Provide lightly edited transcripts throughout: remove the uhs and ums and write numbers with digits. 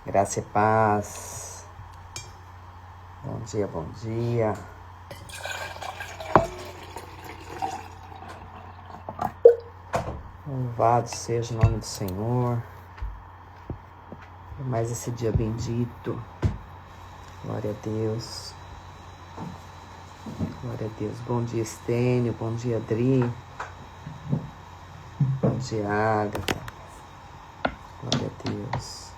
Graça e paz. Bom dia, bom dia. Louvado seja o nome do Senhor. Mais esse dia bendito. Glória a Deus. Glória a Deus. Bom dia, Estênio. Bom dia, Adri. Bom dia, Ágata. Glória a Deus.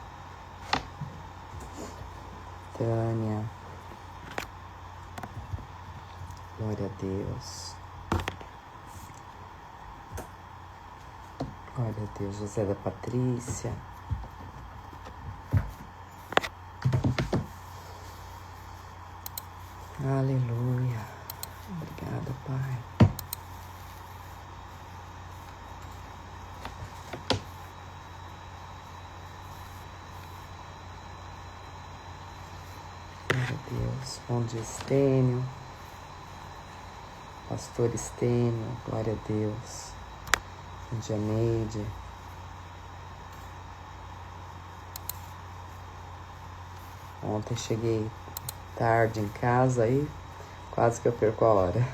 Tânia. Glória a Deus. Glória a Deus. José da Patrícia. Aleluia. Obrigada, Pai. Glória a Deus. Bom dia, Estênio. Pastor Estênio. Glória a Deus. Bom dia, Neide. Ontem cheguei tarde em casa aí, quase que eu perco a hora.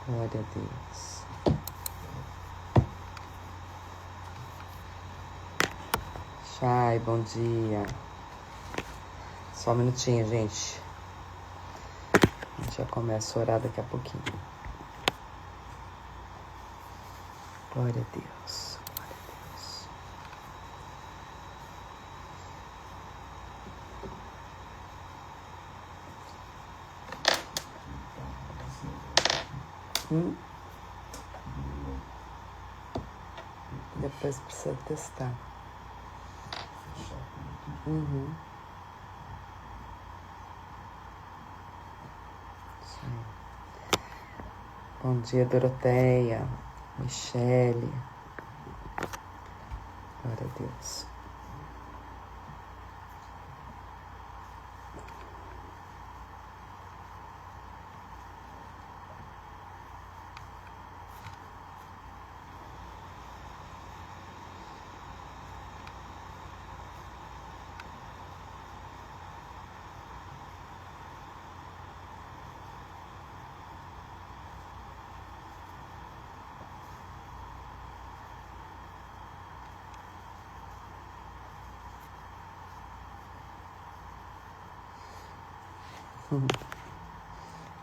Glória a Deus. Chay, bom dia. Só um minutinho, gente. A gente já começa a orar daqui a pouquinho. Glória a Deus. Glória a Deus. Depois precisa testar. Sim. Bom dia, Doroteia, Michele. Glória a Deus.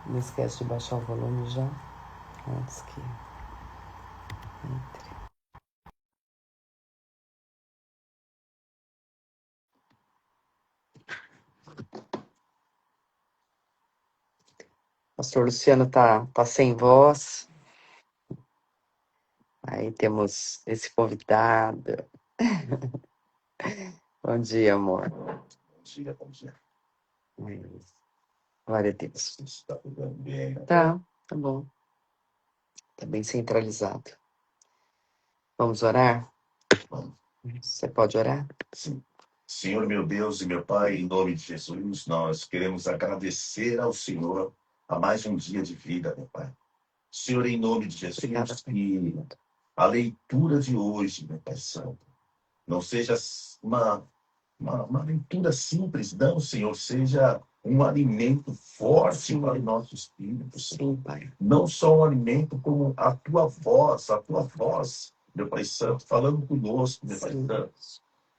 Não esquece de baixar o volume já, antes que entre. Pastor Luciano tá sem voz. Aí temos esse convidado. Bom dia, amor. Bom dia, bom dia. Glória a Deus. Está tudo bem? Tá bom. Tá bem centralizado. Vamos orar? Vamos. Você pode orar? Sim. Senhor, meu Deus e meu Pai, em nome de Jesus, nós queremos agradecer ao Senhor a mais um dia de vida, meu Pai. Senhor, em nome de Jesus, Obrigada. que a leitura de hoje, meu Pai Santo, não seja uma leitura simples, não, Senhor, seja um alimento forte Sim. para o nosso espírito, Senhor. Sim, Pai. Não só um alimento, como a tua voz, meu Pai Santo, falando conosco, meu Pai Sim. Santo.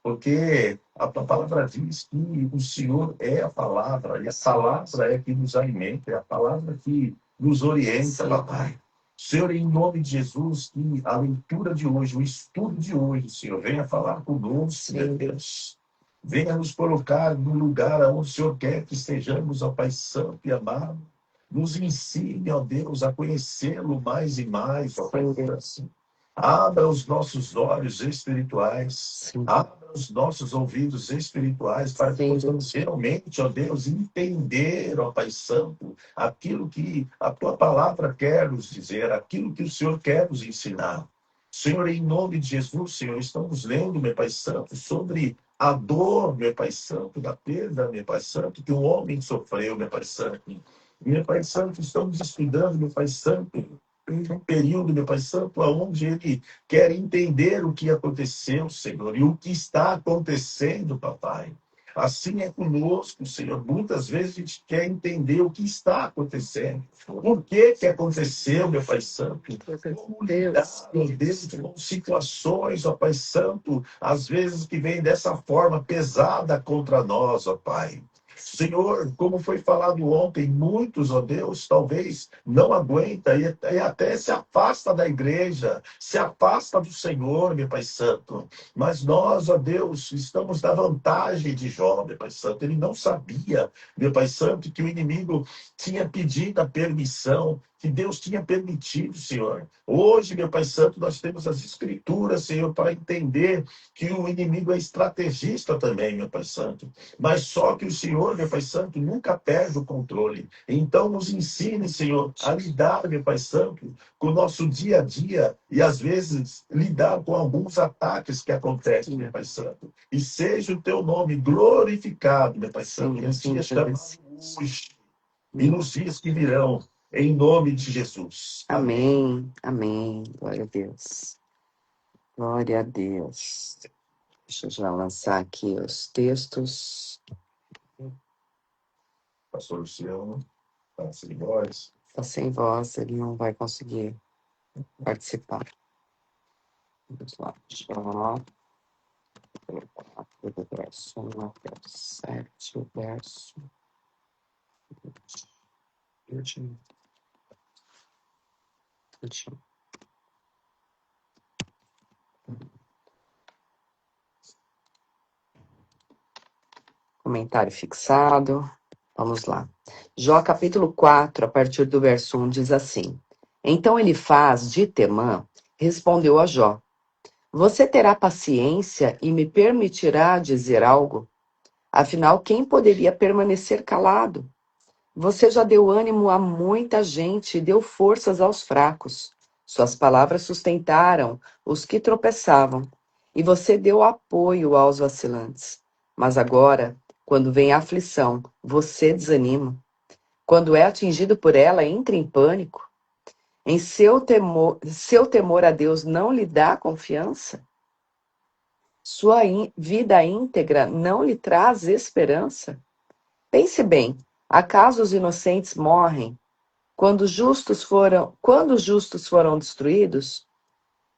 Porque a tua palavra diz que o Senhor é a palavra, e a palavra é que nos alimenta, é a palavra que nos orienta, Sim. papai. Senhor, em nome de Jesus, que a leitura de hoje, o estudo de hoje, Senhor, venha falar conosco, meu Deus. Venha nos colocar no lugar onde o Senhor quer que estejamos, ó Pai Santo e amado. Nos ensine, ó Deus, a conhecê-lo mais e mais, ó Pai Santo. Abra os nossos olhos espirituais. Sim. Abra os nossos ouvidos espirituais para que possamos realmente, ó Deus, entender, ó Pai Santo, aquilo que a tua palavra quer nos dizer, aquilo que o Senhor quer nos ensinar. Senhor, em nome de Jesus, Senhor, estamos lendo, meu Pai Santo, sobre a dor, meu Pai Santo, da perda, meu Pai Santo, que o homem sofreu, meu Pai Santo. Meu Pai Santo, estamos estudando, meu Pai Santo, em um período, meu Pai Santo, onde ele quer entender o que aconteceu, Senhor, e o que está acontecendo, papai. Assim é conosco, Senhor. Muitas vezes a gente quer entender o que está acontecendo. Por que que aconteceu, meu Pai Santo? Como lidar, ó Deus, com situações, ó Pai Santo, às vezes que vem dessa forma pesada contra nós, ó Pai. Senhor, como foi falado ontem, muitos, ó Deus, talvez não aguenta e até se afasta da igreja, se afasta do Senhor, meu Pai Santo. Mas nós, ó Deus, estamos na vantagem de Jó, meu Pai Santo. Ele não sabia, meu Pai Santo, que o inimigo tinha pedido a permissão, que Deus tinha permitido, Senhor. Hoje, meu Pai Santo, nós temos as escrituras, Senhor, para entender que o inimigo é estrategista também, meu Pai Santo. Mas só que o Senhor, meu Pai Santo, nunca perde o controle. Então, nos ensine, Senhor, a lidar, meu Pai Santo, com o nosso dia a dia e, às vezes, lidar com alguns ataques que acontecem, meu Pai Santo. E seja o teu nome glorificado, meu Pai Santo, nos dias chamados hoje e nos dias que virão, em nome de Jesus. Amém. Amém. Glória a Deus. Glória a Deus. Deixa eu já lançar aqui os textos. Pastor Luciano, está sem voz. Está sem voz, ele não vai conseguir participar. Vamos lá. Jó, do verso 1 até o 7, o verso 21. Comentário fixado. Vamos lá. Jó capítulo 4, a partir do verso 1, diz assim: Então Elifaz de Temã respondeu a Jó: Você terá paciência e me permitirá dizer algo? Afinal, quem poderia permanecer calado? Você já deu ânimo a muita gente e deu forças aos fracos. Suas palavras sustentaram os que tropeçavam, e você deu apoio aos vacilantes. Mas agora, quando vem a aflição, você desanima. Quando é atingido por ela, entra em pânico. Em seu temor a Deus não lhe dá confiança? Sua vida íntegra não lhe traz esperança? Pense bem, acaso os inocentes morrem quando os justos foram destruídos?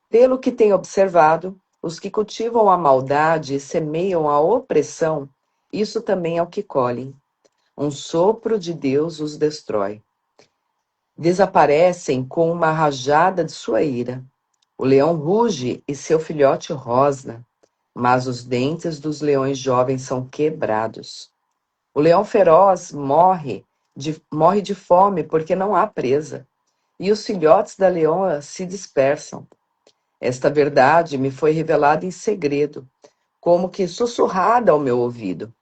Pelo que tenho observado, os que cultivam a maldade e semeiam a opressão, isso também é o que colhem. Um sopro de Deus os destrói. Desaparecem com uma rajada de sua ira. O leão ruge e seu filhote rosna, mas os dentes dos leões jovens são quebrados. O leão feroz morre de fome porque não há presa, e os filhotes da leoa se dispersam. Esta verdade me foi revelada em segredo, como que sussurrada ao meu ouvido.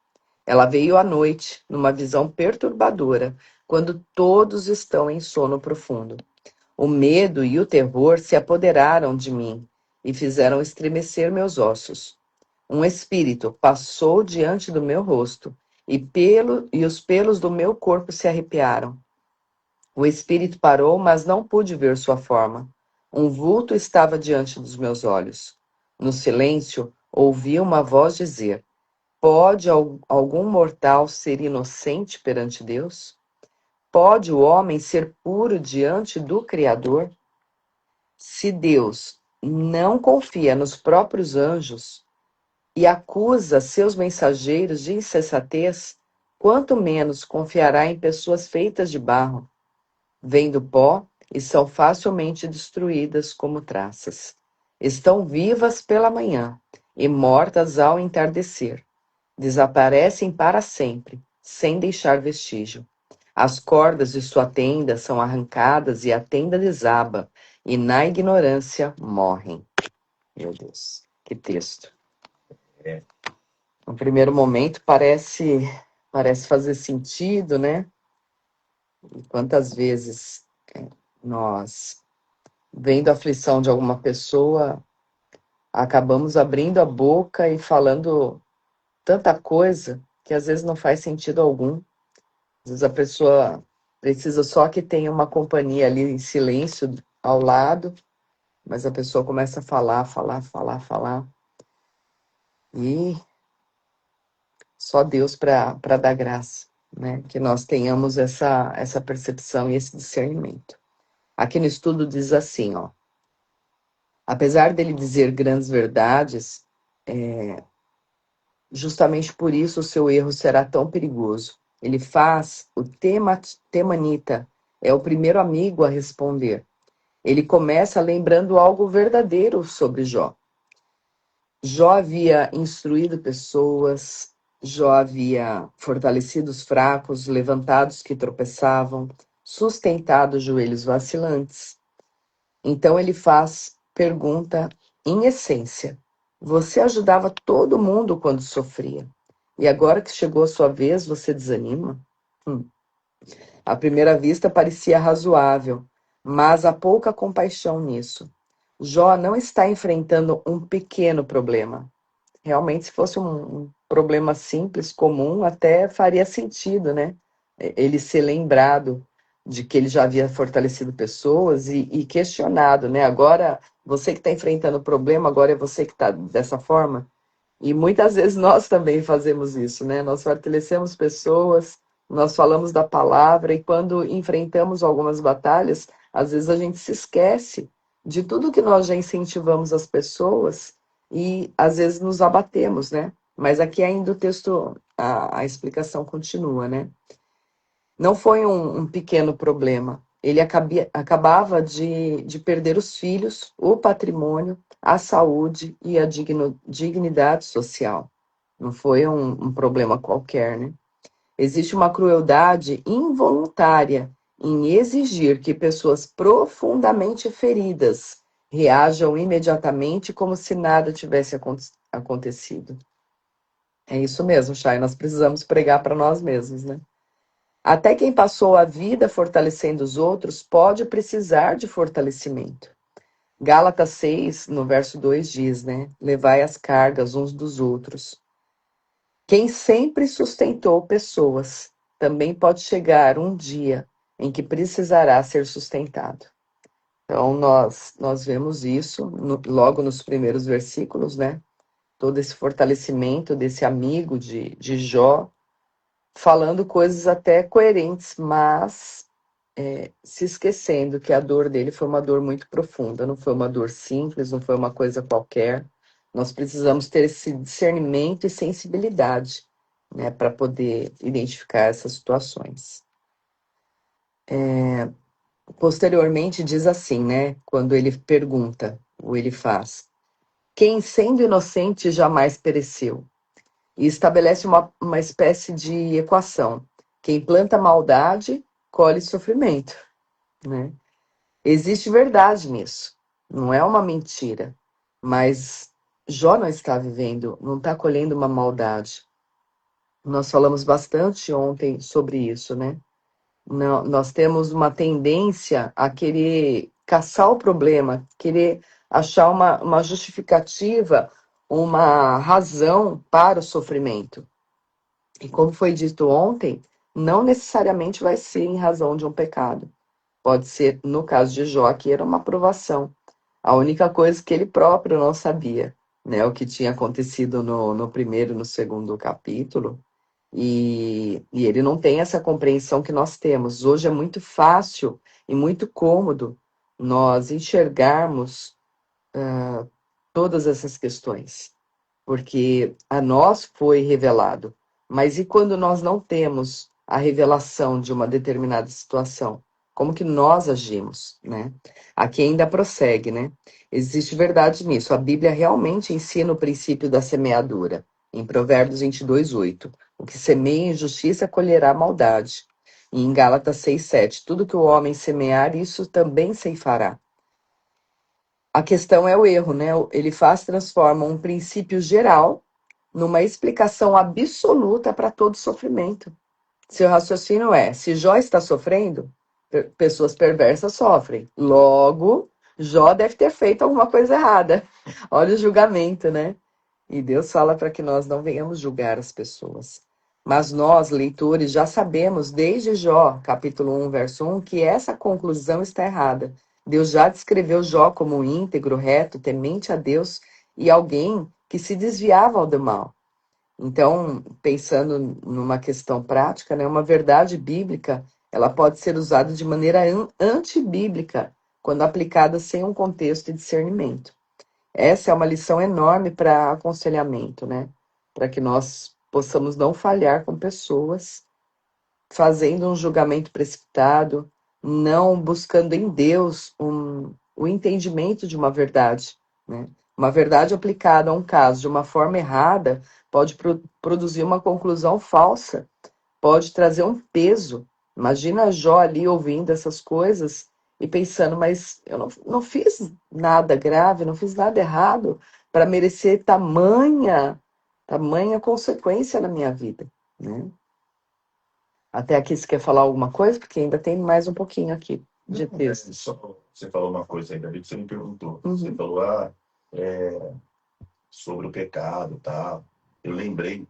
Ela veio à noite, numa visão perturbadora, quando todos estão em sono profundo. O medo e o terror se apoderaram de mim e fizeram estremecer meus ossos. Um espírito passou diante do meu rosto e os pelos do meu corpo se arrepiaram. O espírito parou, mas não pude ver sua forma. Um vulto estava diante dos meus olhos. No silêncio, ouvi uma voz dizer: Pode algum mortal ser inocente perante Deus? Pode o homem ser puro diante do Criador? Se Deus não confia nos próprios anjos e acusa seus mensageiros de insensatez, quanto menos confiará em pessoas feitas de barro. Vêm do pó e são facilmente destruídas como traças. Estão vivas pela manhã e mortas ao entardecer. Desaparecem para sempre, sem deixar vestígio. As cordas de sua tenda são arrancadas e a tenda desaba, e na ignorância morrem. Meu Deus, que texto. No primeiro momento parece fazer sentido, né? E quantas vezes nós, vendo a aflição de alguma pessoa, acabamos abrindo a boca e falando tanta coisa que às vezes não faz sentido algum. Às vezes a pessoa Precisa só que tenha uma companhia ali em silêncio ao lado, mas a pessoa começa a falar, falar, falar, falar. E só Deus para dar graça, né? Que nós tenhamos essa percepção e esse discernimento. Aqui no estudo diz assim, ó. Apesar dele dizer grandes verdades, justamente por isso o seu erro será tão perigoso. Ele faz o Temanita, é o primeiro amigo a responder. Ele começa lembrando algo verdadeiro sobre Jó. Jó havia instruído pessoas, Jó havia fortalecido os fracos, levantado os que tropeçavam, sustentado os joelhos vacilantes. Então ele faz pergunta em essência: você ajudava todo mundo quando sofria, e agora que chegou a sua vez, você desanima? À primeira vista parecia razoável, mas há pouca compaixão nisso. Jó não está enfrentando um pequeno problema. Realmente, se fosse um problema simples, comum, até faria sentido, né? Ele ser lembrado de que ele já havia fortalecido pessoas e questionado, né? Agora, você que está enfrentando o problema, agora é você que está dessa forma. E muitas vezes nós também fazemos isso, né? Nós fortalecemos pessoas, nós falamos da palavra e quando enfrentamos algumas batalhas, às vezes a gente se esquece de tudo que nós já incentivamos as pessoas e às vezes nos abatemos, né? Mas aqui ainda o texto, a explicação continua, né? Não foi um pequeno problema. Ele acabava de perder os filhos, o patrimônio, a saúde e a dignidade social. Não foi um problema qualquer, né? Existe uma crueldade involuntária em exigir que pessoas profundamente feridas reajam imediatamente como se nada tivesse acontecido. É isso mesmo, Chay. Nós precisamos pregar para nós mesmos, né? Até quem passou a vida fortalecendo os outros pode precisar de fortalecimento. Gálatas 6, no verso 2 diz, né? Levai as cargas uns dos outros. Quem sempre sustentou pessoas também pode chegar um dia em que precisará ser sustentado. Então, nós vemos isso logo nos primeiros versículos, né? Todo esse fortalecimento desse amigo de Jó, falando coisas até coerentes, mas se esquecendo que a dor dele foi uma dor muito profunda, não foi uma dor simples, não foi uma coisa qualquer. Nós precisamos ter esse discernimento e sensibilidade, né, para poder identificar essas situações. Posteriormente diz assim, né, quando ele pergunta, ou ele faz, quem sendo inocente jamais pereceu? E estabelece uma espécie de equação. Quem planta maldade, colhe sofrimento, né? Existe verdade nisso, não é uma mentira, mas Jó não está vivendo, não está colhendo uma maldade. Nós falamos bastante ontem sobre isso, né? Não, nós temos uma tendência a querer caçar o problema, querer achar uma justificativa, uma razão para o sofrimento. E como foi dito ontem, não necessariamente vai ser em razão de um pecado. Pode ser, no caso de Jó, que era uma provação. A única coisa que ele próprio não sabia, né? O que tinha acontecido no primeiro e no segundo capítulo. E ele não tem essa compreensão que nós temos. Hoje é muito fácil e muito cômodo nós enxergarmos todas essas questões, porque a nós foi revelado. Mas e quando nós não temos a revelação de uma determinada situação? Como que nós agimos, né? Aqui ainda prossegue, né? Existe verdade nisso. A Bíblia realmente ensina o princípio da semeadura. Em Provérbios 22:8. O que semeia injustiça colherá maldade. E em Gálatas 6:7. Tudo que o homem semear, isso também ceifará. A questão é o erro, né? Ele transforma um princípio geral numa explicação absoluta para todo sofrimento. Seu raciocínio é: se Jó está sofrendo, pessoas perversas sofrem. Logo, Jó deve ter feito alguma coisa errada. Olha o julgamento, né? E Deus fala para que nós não venhamos julgar as pessoas. Mas nós, leitores, já sabemos desde Jó, capítulo 1, verso 1, que essa conclusão está errada. Deus já descreveu Jó como íntegro, reto, temente a Deus e alguém que se desviava do mal. Então, pensando numa questão prática, né, uma verdade bíblica, ela pode ser usada de maneira antibíblica, quando aplicada sem um contexto de discernimento. Essa é uma lição enorme para aconselhamento, né? Para que nós possamos não falhar com pessoas, fazendo um julgamento precipitado, não buscando em Deus o entendimento de uma verdade, né? Uma verdade aplicada a um caso de uma forma errada pode produzir uma conclusão falsa, pode trazer um peso. Imagina Jó ali ouvindo essas coisas e pensando, mas eu não fiz nada grave, não fiz nada errado para merecer tamanha consequência na minha vida, né? Até aqui você quer falar alguma coisa? Porque ainda tem mais um pouquinho aqui de texto. Só, você falou uma coisa ainda bem que você me perguntou. Você Uhum. falou sobre o pecado, tá? Eu lembrei,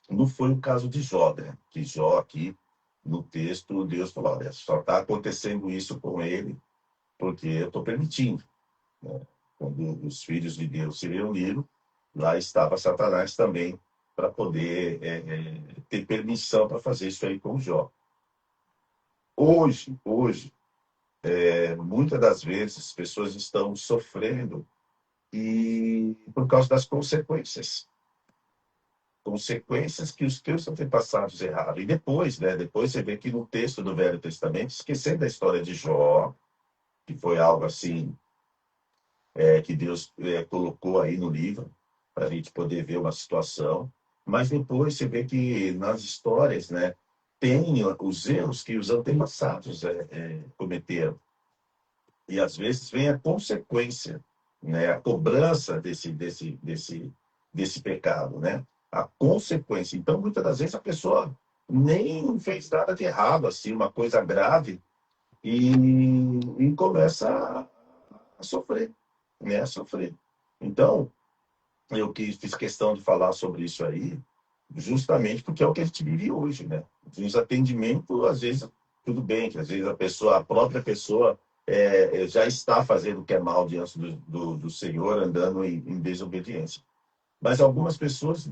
não foi o caso de Jó, né? Que Jó aqui no texto Deus falou, olha, só está acontecendo isso com ele porque eu estou permitindo, né? Quando os filhos de Deus se reuniram, lá estava Satanás também para poder ter permissão para fazer isso aí com Jó. Hoje, muitas das vezes as pessoas estão sofrendo e por causa das consequências que os teus antepassados erraram. E depois, né? Depois você vê que no texto do Velho Testamento, esquecendo a história de Jó, que foi algo assim que Deus colocou aí no livro para a gente poder ver uma situação. Mas depois você vê que nas histórias, né, tem os erros que os antepassados cometeram. E às vezes vem a consequência, né, a cobrança desse pecado, né? A consequência. Então, muitas das vezes a pessoa nem fez nada de errado, assim, uma coisa grave, e, e começa a sofrer, né? A sofrer. Então, eu que fiz questão de falar sobre isso aí, justamente porque é o que a gente vive hoje, né? Desatendimento, às vezes, tudo bem, que às vezes a própria pessoa já está fazendo o que é mal diante do Senhor, andando em desobediência. Mas algumas pessoas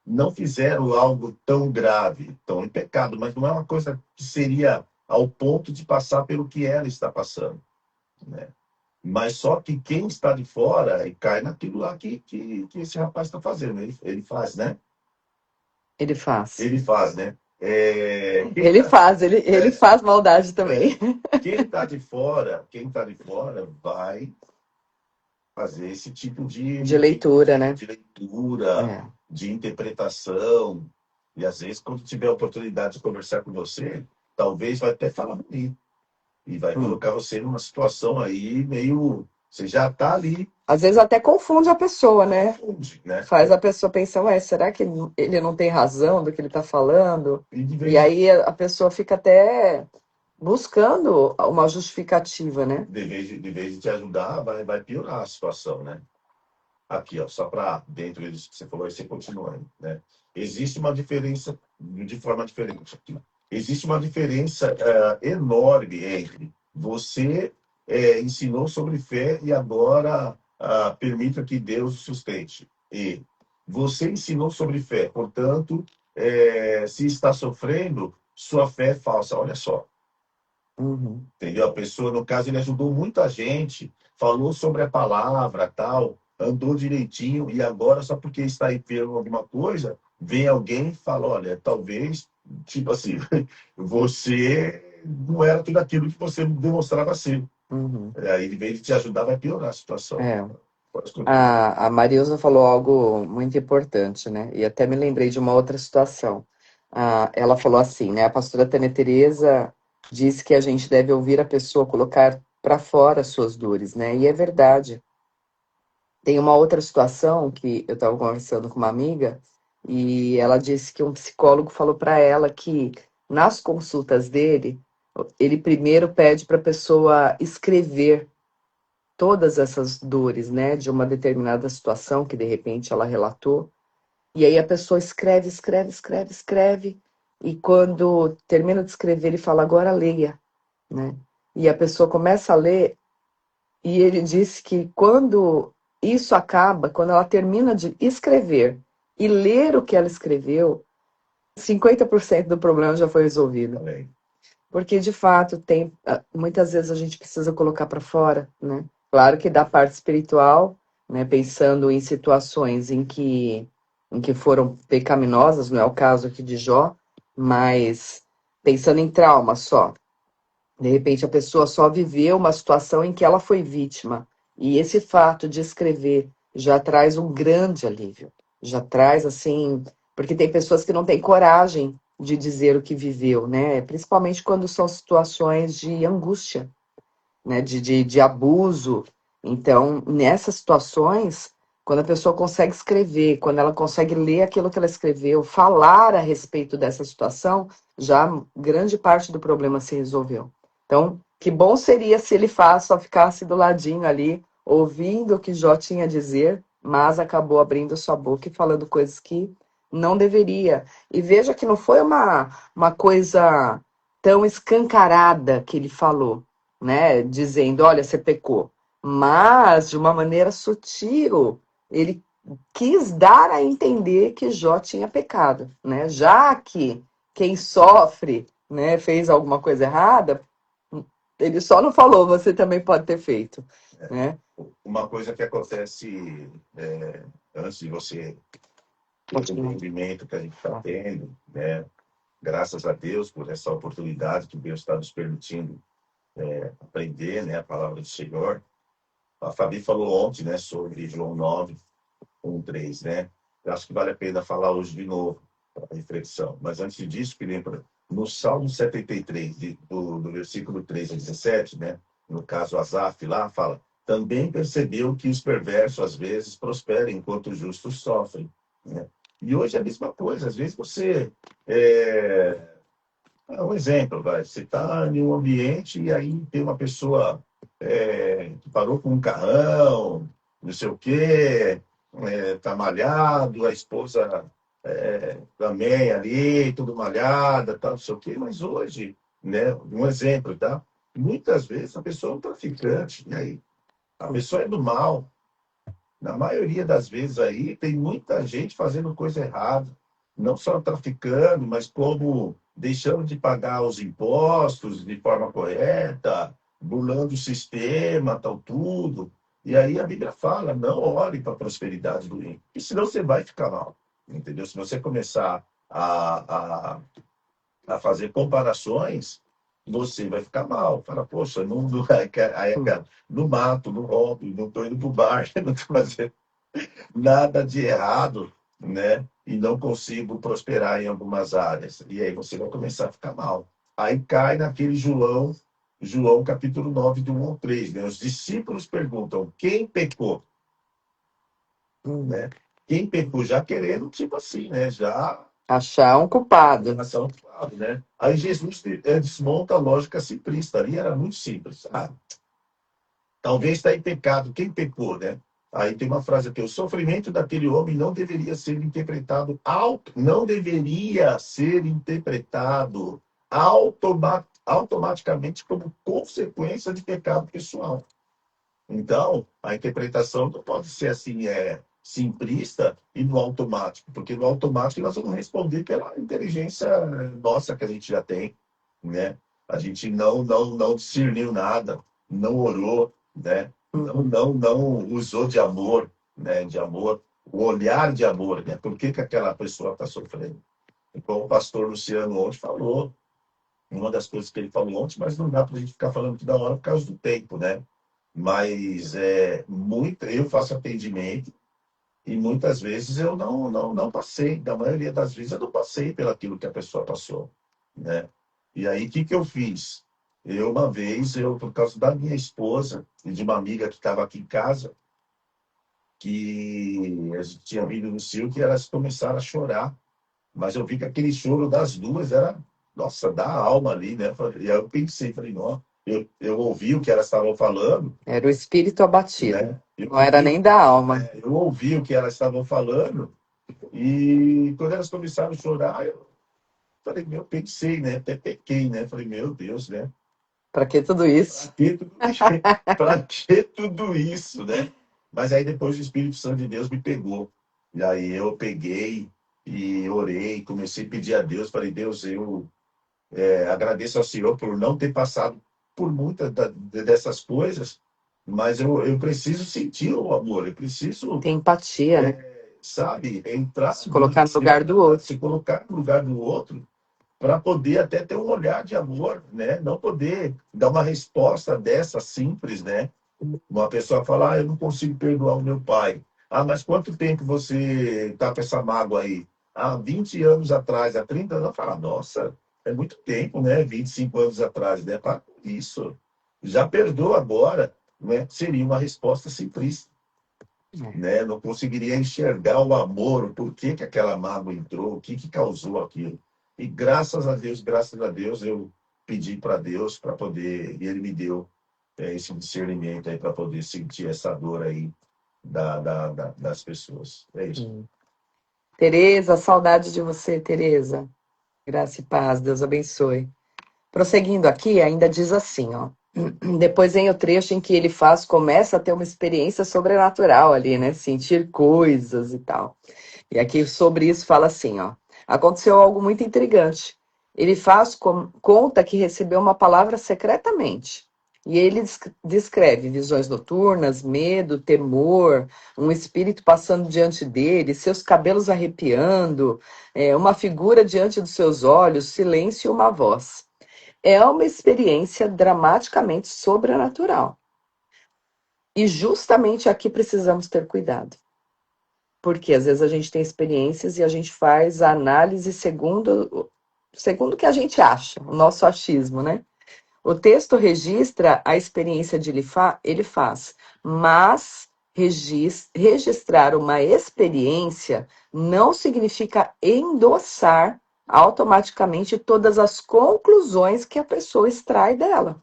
não fizeram algo tão grave, tão em pecado, mas não é uma coisa que seria ao ponto de passar pelo que ela está passando, né? Mas só que quem está de fora e cai naquilo lá que esse rapaz está fazendo. Ele faz, né? Ele faz. Ele faz, né? Ele faz maldade também. Quem tá de fora vai fazer esse tipo De leitura, né? de leitura, É. de interpretação. E às vezes, quando tiver a oportunidade de conversar com você, talvez vai até falar bonito. E vai colocar você numa situação aí meio. Você já está ali, Às vezes até confunde a pessoa, né? né? Faz a pessoa pensar, ué, será que ele não tem razão do que ele está falando? E de E vez, aí a pessoa fica até buscando uma justificativa, né? de vez de te ajudar, vai piorar a situação, né? Aqui, ó, só para dentro disso que você falou, aí você continua aí, né? Existe uma diferença, de forma diferente aqui. Existe uma diferença enorme entre você ensinou sobre fé e agora permita que Deus o sustente. E você ensinou sobre fé, portanto, se está sofrendo, sua fé é falsa. Olha só. Uhum. Entendeu? A pessoa, no caso, ele ajudou muita gente, falou sobre a palavra, tal, andou direitinho, e agora, só porque está enfermo alguma coisa, vem alguém e fala, olha, talvez, tipo assim, você não era tudo aquilo que você demonstrava ser. Uhum. Aí, em vez de te ajudar, vai piorar a situação. É. Pode continuar. A Marilza falou algo muito importante, né? E até me lembrei de uma outra situação. Ela falou assim, né? A pastora Tânia Teresa disse que a gente deve ouvir a pessoa colocar para fora as suas dores, né? E é verdade. Tem uma outra situação que eu estava conversando com uma amiga e ela disse que um psicólogo falou para ela que nas consultas dele, ele primeiro pede para a pessoa escrever todas essas dores, né, de uma determinada situação que de repente ela relatou, E aí a pessoa escreve, escreve, escreve, escreve, e quando termina de escrever, ele fala, agora leia, né? E a pessoa começa a ler, e ele disse que quando isso acaba, quando ela termina de escrever e ler o que ela escreveu, 50% do problema já foi resolvido. Amém. Porque, de fato, tem muitas vezes a gente precisa colocar para fora, né? Claro que da parte espiritual, né? Pensando em situações em que foram pecaminosas, não é o caso aqui de Jó, mas pensando em trauma só. De repente, a pessoa só viveu uma situação em que ela foi vítima. E esse fato de escrever já traz um grande alívio. Já traz, assim. Porque tem pessoas que não têm coragem de dizer o que viveu, né? Principalmente quando são situações de angústia, né? De abuso. Então, nessas situações, quando a pessoa consegue escrever, quando ela consegue ler aquilo que ela escreveu, falar a respeito dessa situação, já grande parte do problema se resolveu. Então, que bom seria se ele só ficasse do ladinho ali, ouvindo o que Jó tinha a dizer, mas acabou abrindo sua boca e falando coisas que não deveria. E veja que não foi uma coisa tão escancarada que ele falou, né? Dizendo, olha, você pecou. Mas, de uma maneira sutil, ele quis dar a entender que Jó tinha pecado, né? Já que quem sofre, né, fez alguma coisa errada, ele só não falou, você também pode ter feito, né? Uma coisa que acontece antes de você ter o entendimento que a gente está tendo, né? Graças a Deus por essa oportunidade que Deus está nos permitindo aprender, né, a palavra do Senhor. A Fabi falou ontem, né, sobre João 9, 1, 3, né? Eu acho que vale a pena falar hoje de novo, para reflexão. Mas antes disso, que lembra, no Salmo 73, do versículo 3 a 17, né? No caso, Asaf lá fala, também percebeu que os perversos às vezes prosperam enquanto os justos sofrem, né? E hoje é a mesma coisa. Às vezes você um exemplo, vai. Você está em um ambiente e aí tem uma pessoa que parou com um carrão, não sei o quê, tá malhado, a esposa também ali, tudo malhada, tal, não sei o quê, mas hoje, né, um exemplo, tá? Muitas vezes a pessoa é um traficante, e aí? A pessoa é do mal. Na maioria das vezes aí tem muita gente fazendo coisa errada, não só traficando, mas como deixando de pagar os impostos de forma correta, burlando o sistema, tal tudo. E aí a Bíblia fala, não olhe para a prosperidade do ímpio, porque senão você vai ficar mal, entendeu? Se você começar a fazer comparações, você vai ficar mal. Fala, poxa, não mato, não roubo, não estou indo para o bar, não estou fazendo nada de errado, né? E não consigo prosperar em algumas áreas. E aí você vai começar a ficar mal. Aí cai naquele João capítulo 9, do 1 ao 3, né? Os discípulos perguntam, quem pecou? Né? Quem pecou? Já querendo, tipo assim, né? Já Achar um culpado. nação, né? Aí Jesus desmonta a lógica simplista. Ali era muito simples. Talvez está em pecado. Quem pecou, né? Aí tem uma frase aqui: o sofrimento daquele homem não deveria ser interpretado automaticamente como consequência de pecado pessoal. Então, a interpretação não pode ser assim, simplista e no automático, porque no automático nós vamos responder pela inteligência nossa que a gente já tem, né? A gente não discerniu nada, não orou, né? Não usou de amor, né? De amor, o olhar de amor, né? Por que aquela pessoa está sofrendo? Como o pastor Luciano ontem falou, uma das coisas que ele falou ontem, mas não dá para a gente ficar falando toda hora por causa do tempo, né? Mas eu faço atendimento e muitas vezes eu não passei, na maioria das vezes eu não passei pelo aquilo que a pessoa passou, né? E aí o que eu fiz? Uma vez, por causa da minha esposa e de uma amiga que estava aqui em casa, que a gente tinha vindo no circo e elas começaram a chorar, mas eu vi que aquele choro das duas era, nossa, da alma ali, né? E aí eu pensei, falei, não, eu ouvi o que elas estavam falando, Era o espírito abatido. né? Eu Não era ouvi, nem da alma. eu ouvi o que elas estavam falando E quando elas começaram a chorar, eu falei, pensei, né? Até pequei, né? Falei, meu Deus, né? Para que tudo isso? Pra que tudo isso, né? Mas aí depois o Espírito Santo de Deus me pegou. E aí eu peguei e orei, comecei a pedir a Deus, falei, Deus, eu agradeço ao Senhor por não ter passado por muitas dessas coisas, mas eu preciso sentir o amor, eu preciso, Tem empatia, né? sabe, entrar Se na vida, colocar no lugar do outro. se colocar no lugar do outro, para poder até ter um olhar de amor, né? Não poder dar uma resposta dessa simples, né? Uma pessoa fala, eu não consigo perdoar o meu pai. Ah, mas quanto tempo você está com essa mágoa aí? Há 20 anos atrás, há 30 anos, fala, nossa, é muito tempo, né? 25 anos atrás, né? Para com isso. Já perdoa agora, né? Seria uma resposta simplista, né? Não conseguiria enxergar o amor, o porquê que aquela mágoa entrou, o que que causou aquilo. E graças a Deus, eu pedi para Deus para poder, e Ele me deu esse discernimento aí para poder sentir essa dor aí das pessoas. É isso. Tereza, saudade de você, Tereza. Graça e paz, Deus abençoe. Prosseguindo aqui, ainda diz assim, ó. Depois vem o trecho em que ele começa a ter uma experiência sobrenatural ali, né? Sentir coisas e tal. E aqui sobre isso fala assim, ó. Aconteceu algo muito intrigante. Ele conta que recebeu uma palavra secretamente. E ele descreve visões noturnas, medo, temor, um espírito passando diante dele, seus cabelos arrepiando, uma figura diante dos seus olhos, silêncio e uma voz. É uma experiência dramaticamente sobrenatural. E justamente aqui precisamos ter cuidado. Porque às vezes a gente tem experiências e a gente faz a análise segundo o que a gente acha, o nosso achismo, né? O texto registra a experiência de ele faz, mas registrar uma experiência não significa endossar automaticamente todas as conclusões que a pessoa extrai dela.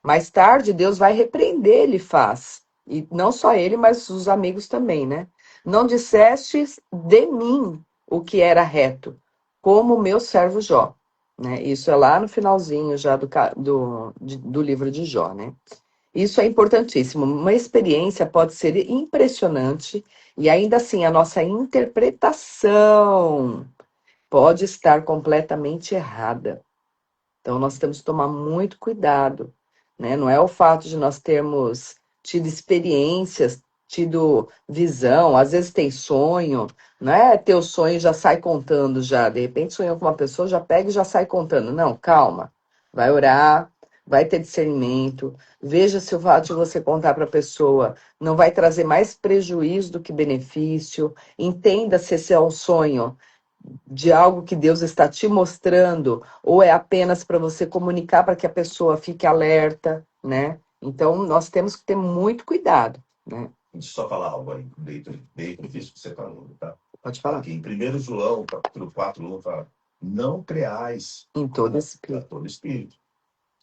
Mais tarde, Deus vai repreender ele faz. E não só ele, mas os amigos também, né? Não dissestes de mim o que era reto, como o meu servo Jó. Né? Isso é lá no finalzinho já do livro de Jó, né? Isso é importantíssimo. Uma experiência pode ser impressionante e ainda assim a nossa interpretação pode estar completamente errada. Então, nós temos que tomar muito cuidado, né? Não é o fato de nós termos tido experiências, tido visão, às vezes tem sonho, não é ter o sonho e já sai contando já. De repente sonhou com uma pessoa, já pega e já sai contando. Não, calma. Vai orar, vai ter discernimento. Veja se o fato de você contar para a pessoa não vai trazer mais prejuízo do que benefício. Entenda se esse é um sonho de algo que Deus está te mostrando, ou é apenas para você comunicar para que a pessoa fique alerta, né? Então, nós temos que ter muito cuidado, né? Deixa eu só falar algo aí, dentro disso que você falou, tá? Pode falar. Aqui em 1 João, capítulo 4, 1, fala, não creais Em todo a espírito. todo espírito,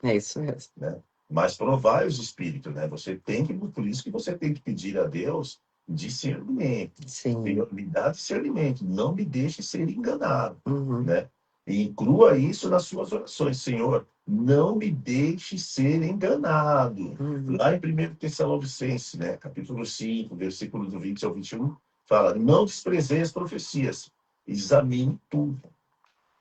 É isso mesmo. né? Mas provai os espíritos, né? Por isso que você tem que pedir a Deus discernimento. Sim. Senhor, me dá discernimento, não me deixe ser enganado, Uhum. né? E inclua isso nas suas orações, Senhor, não me deixe ser enganado. Uhum. Lá em 1 Tessalonicenses, né, capítulo 5, versículo do 20 ao 21, fala, não desprezeis as profecias, examine tudo.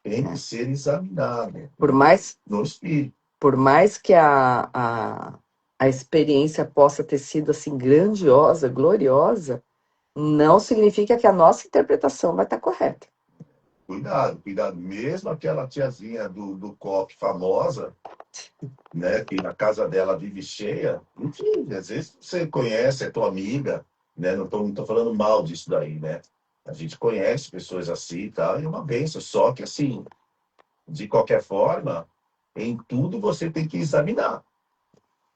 Tem que ser examinado Por mais no Espírito. Por mais que a experiência possa ter sido assim grandiosa, gloriosa, não significa que a nossa interpretação vai estar correta. Cuidado, cuidado. Mesmo aquela tiazinha do copo famosa, né, que na casa dela vive cheia, enfim, às vezes você conhece, é tua amiga, né, não tô falando mal disso daí, né? A gente conhece pessoas assim e tal, e é uma bênção. Só que, assim, de qualquer forma, em tudo você tem que examinar.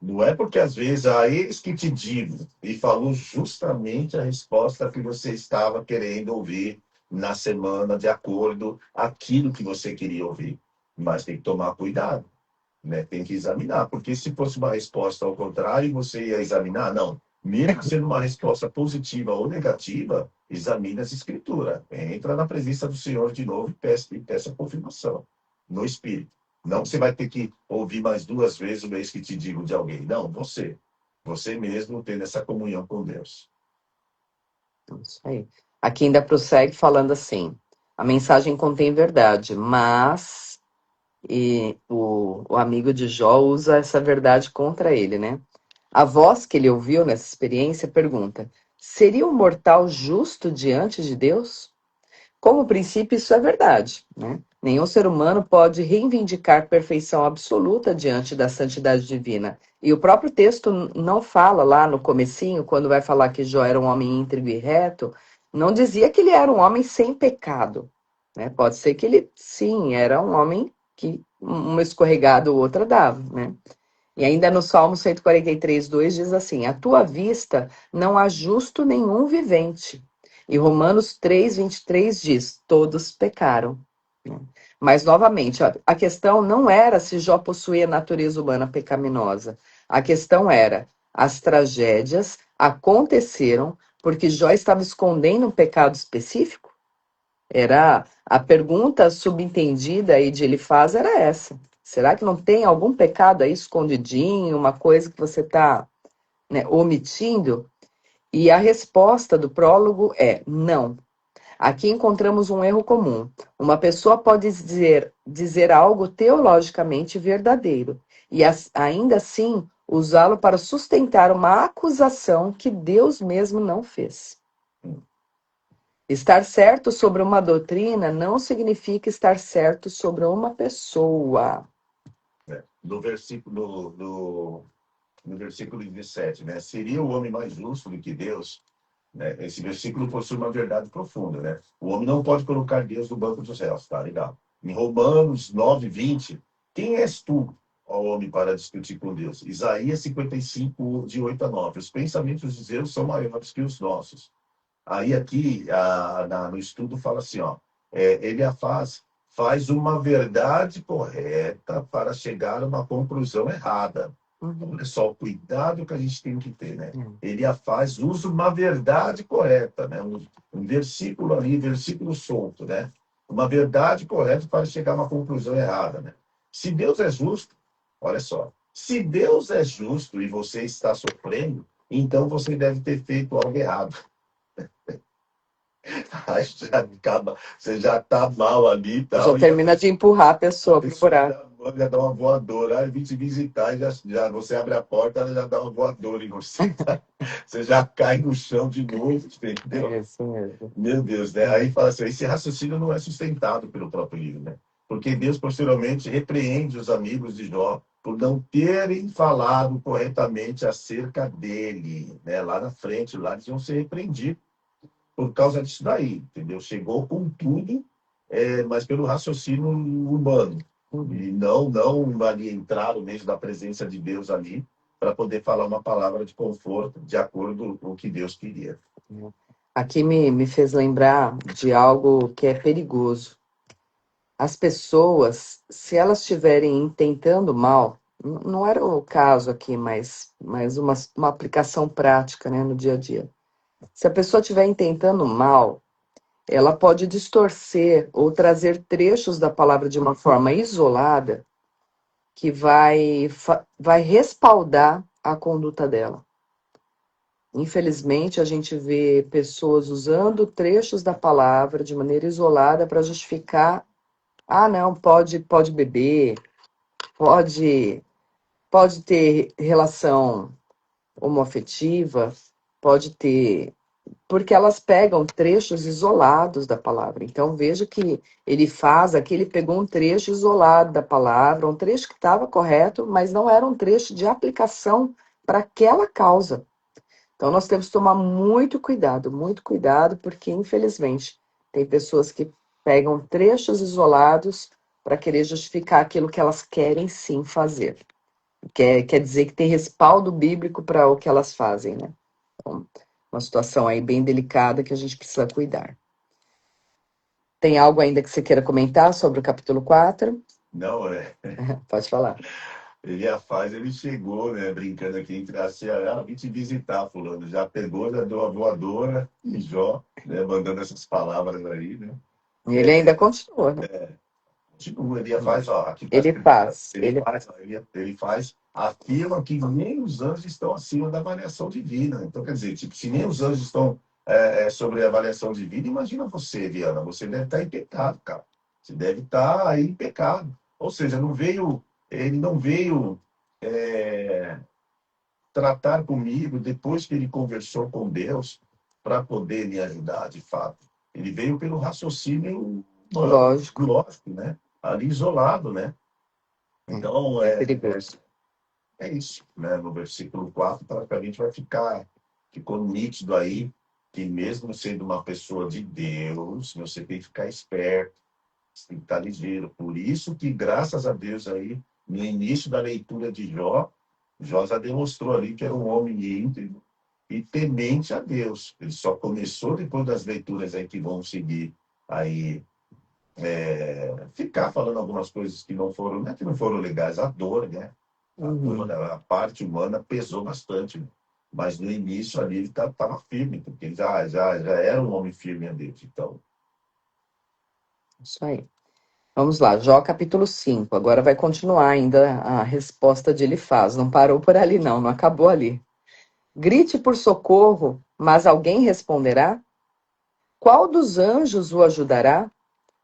Não é porque às vezes eles que te digo e falou justamente a resposta que você estava querendo ouvir na semana, de acordo aquilo que você queria ouvir. Mas tem que tomar cuidado, né? Tem que examinar, porque se fosse uma resposta ao contrário, você ia examinar? Não. Mesmo sendo uma resposta positiva ou negativa, examine as escrituras. Entra na presença do Senhor de novo e peça confirmação no Espírito. Não que você vai ter que ouvir mais duas vezes o mês que te digo de alguém. Não, você. Você mesmo tendo essa comunhão com Deus. Isso aí. Aqui ainda prossegue falando assim: a mensagem contém verdade, mas e o amigo de Jó usa essa verdade contra ele, né? A voz que ele ouviu nessa experiência pergunta: seria um mortal justo diante de Deus? Como princípio, isso é verdade, né? Nenhum ser humano pode reivindicar perfeição absoluta diante da santidade divina. E o próprio texto não fala lá no comecinho, quando vai falar que Jó era um homem íntegro e reto, não dizia que ele era um homem sem pecado, né? Pode ser que ele, sim, era um homem que uma escorregada ou outra dava, né? E ainda no Salmo 143, 2 diz assim: à tua vista não há justo nenhum vivente. E Romanos 3, 23 diz: todos pecaram. Mas, novamente, a questão não era se Jó possuía natureza humana pecaminosa. A questão era: as tragédias aconteceram porque Jó estava escondendo um pecado específico? Era a pergunta subentendida aí de Elifaz era essa. Será que não tem algum pecado aí escondidinho, uma coisa que você está, né, omitindo? E a resposta do prólogo é não. Aqui encontramos um erro comum. Uma pessoa pode dizer algo teologicamente verdadeiro e ainda assim usá-lo para sustentar uma acusação que Deus mesmo não fez. Estar certo sobre uma doutrina não significa estar certo sobre uma pessoa. No versículo 17, né? Seria o homem mais justo do que Deus? Né? Esse versículo possui uma verdade profunda, né? O homem não pode colocar Deus no banco dos réus, tá legal? Em Romanos 9:20, quem és tu, ó homem, para discutir com Deus? Isaías 55, de 8 a 9. Os pensamentos de Deus são maiores que os nossos. Aí aqui, no estudo fala assim, ó, ele faz uma verdade correta para chegar a uma conclusão errada. Uhum. Olha só o cuidado que a gente tem que ter, né? Ele usa uma verdade correta, né? Um versículo ali, versículo solto, né? Uma verdade correta para chegar a uma conclusão errada, né? Se Deus é justo, olha só, se Deus é justo e você está sofrendo, então você deve ter feito algo errado. Aí você já tá mal ali e Já tal, e termina de empurrar a a pessoa para o pessoa buraco. já dá uma voadora. Aí vem te visitar, e você abre a porta, ela já dá uma voadora em você. Você já cai no chão de novo, entendeu? É isso mesmo. Meu Deus, né? Aí fala assim, esse raciocínio não é sustentado pelo próprio livro, né? Porque Deus posteriormente repreende os amigos de Jó por não terem falado corretamente acerca dele, né? Lá na frente, lá eles vão ser repreendidos por causa disso daí, entendeu? Chegou com tudo, mas pelo raciocínio humano. Uhum. E não ali entrar no meio da presença de Deus ali para poder falar uma palavra de conforto de acordo com o que Deus queria. Aqui me fez lembrar de algo que é perigoso. As pessoas, se elas estiverem intentando mal, não era o caso aqui, mas uma aplicação prática, né, no dia a dia. Se a pessoa estiver intentando mal, ela pode distorcer ou trazer trechos da palavra de uma forma isolada que vai respaldar a conduta dela. Infelizmente, a gente vê pessoas usando trechos da palavra de maneira isolada para justificar, ah, não, pode beber, pode, pode ter relação homoafetiva, pode ter, porque elas pegam trechos isolados da palavra. Então, veja que ele faz aqui, ele pegou um trecho isolado da palavra, um trecho que estava correto, mas não era um trecho de aplicação para aquela causa. Então, nós temos que tomar muito cuidado, porque, infelizmente, tem pessoas que pegam trechos isolados para querer justificar aquilo que elas querem sim fazer. Quer dizer que tem respaldo bíblico para o que elas fazem, né? Então, uma situação aí bem delicada que a gente precisa cuidar. Tem algo ainda que você queira comentar sobre o capítulo 4? Não, Pode falar. Eliafaz, ele chegou, né, brincando aqui entre a Ceará, vim te visitar, fulano. Já pegou, já deu a voadora em Jó, né, mandando essas palavras aí, né? E ele ainda continua, né? Continua, Eliafaz, ó, aqui está Ele escrito. faz. Ele faz, ó, ele faz, afirma que nem os anjos estão acima da avaliação divina. Então, quer dizer, tipo, se nem os anjos estão sobre a avaliação divina, imagina você, Eliana, você deve estar em pecado, cara. Você deve estar aí em pecado. Ou seja, ele não veio é, tratar comigo depois que ele conversou com Deus para poder me ajudar, de fato. Ele veio pelo raciocínio humano, Lógico. lógico, né? Ali isolado, né? Então, É perigoso. é isso, né? No versículo 4 praticamente ficou nítido aí que mesmo sendo uma pessoa de Deus, você tem que ficar esperto, você tem que estar ligeiro. Por isso que, graças a Deus aí, no início da leitura de Jó, Jó já demonstrou ali que era um homem íntegro e temente a Deus. Ele só começou depois das leituras aí que vão seguir aí ficar falando algumas coisas que não foram, não é que não foram legais, a dor, né? A dor, Uhum. a parte humana pesou bastante, né? Mas no início ali ele estava firme, porque ele já era um homem firme a Deus. Então, Isso aí. Vamos lá, Jó capítulo 5. Agora vai continuar ainda a resposta de Elifaz. Não parou por ali, não acabou ali. Grite por socorro, mas alguém responderá? Qual dos anjos o ajudará?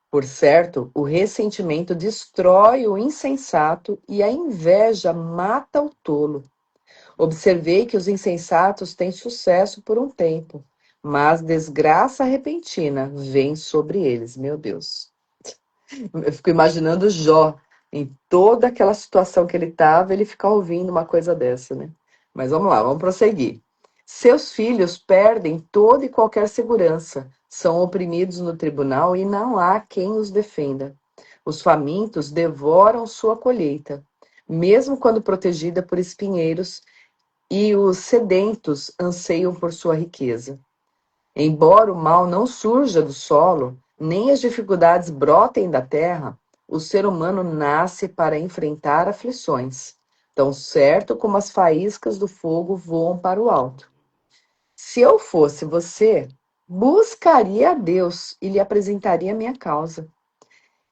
Por certo, o ressentimento destrói o insensato e a inveja mata o tolo. Observei que os insensatos têm sucesso por um tempo, mas desgraça repentina vem sobre eles. Meu Deus. Eu fico imaginando Jó, em toda aquela situação que ele estava, ele ficar ouvindo uma coisa dessa, né? Mas vamos lá, vamos prosseguir. Seus filhos perdem toda e qualquer segurança, são oprimidos no tribunal e não há quem os defenda. Os famintos devoram sua colheita, mesmo quando protegida por espinheiros, e os sedentos anseiam por sua riqueza. Embora o mal não surja do solo, nem as dificuldades brotem da terra, o ser humano nasce para enfrentar aflições, tão certo como as faíscas do fogo voam para o alto. Se eu fosse você, buscaria a Deus e lhe apresentaria a minha causa.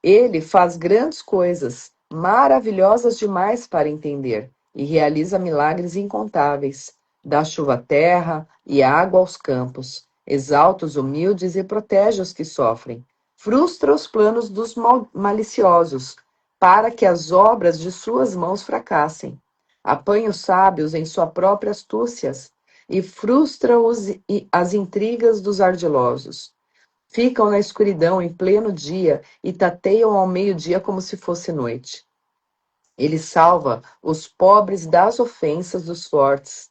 Ele faz grandes coisas, maravilhosas demais para entender, e realiza milagres incontáveis. Dá chuva à terra e água aos campos, exalta os humildes e protege os que sofrem. Frustra os planos dos maliciosos, para que as obras de suas mãos fracassem. Apanha os sábios em sua própria astúcia e frustra as intrigas dos ardilosos. Ficam na escuridão em pleno dia e tateiam ao meio-dia como se fosse noite. Ele salva os pobres das ofensas dos fortes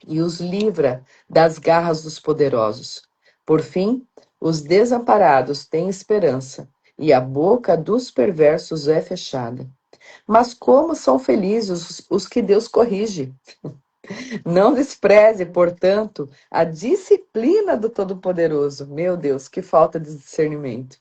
e os livra das garras dos poderosos. Por fim, os desamparados têm esperança e a boca dos perversos é fechada. Mas como são felizes os que Deus corrige? Não despreze, portanto, a disciplina do Todo-Poderoso. Meu Deus, que falta de discernimento.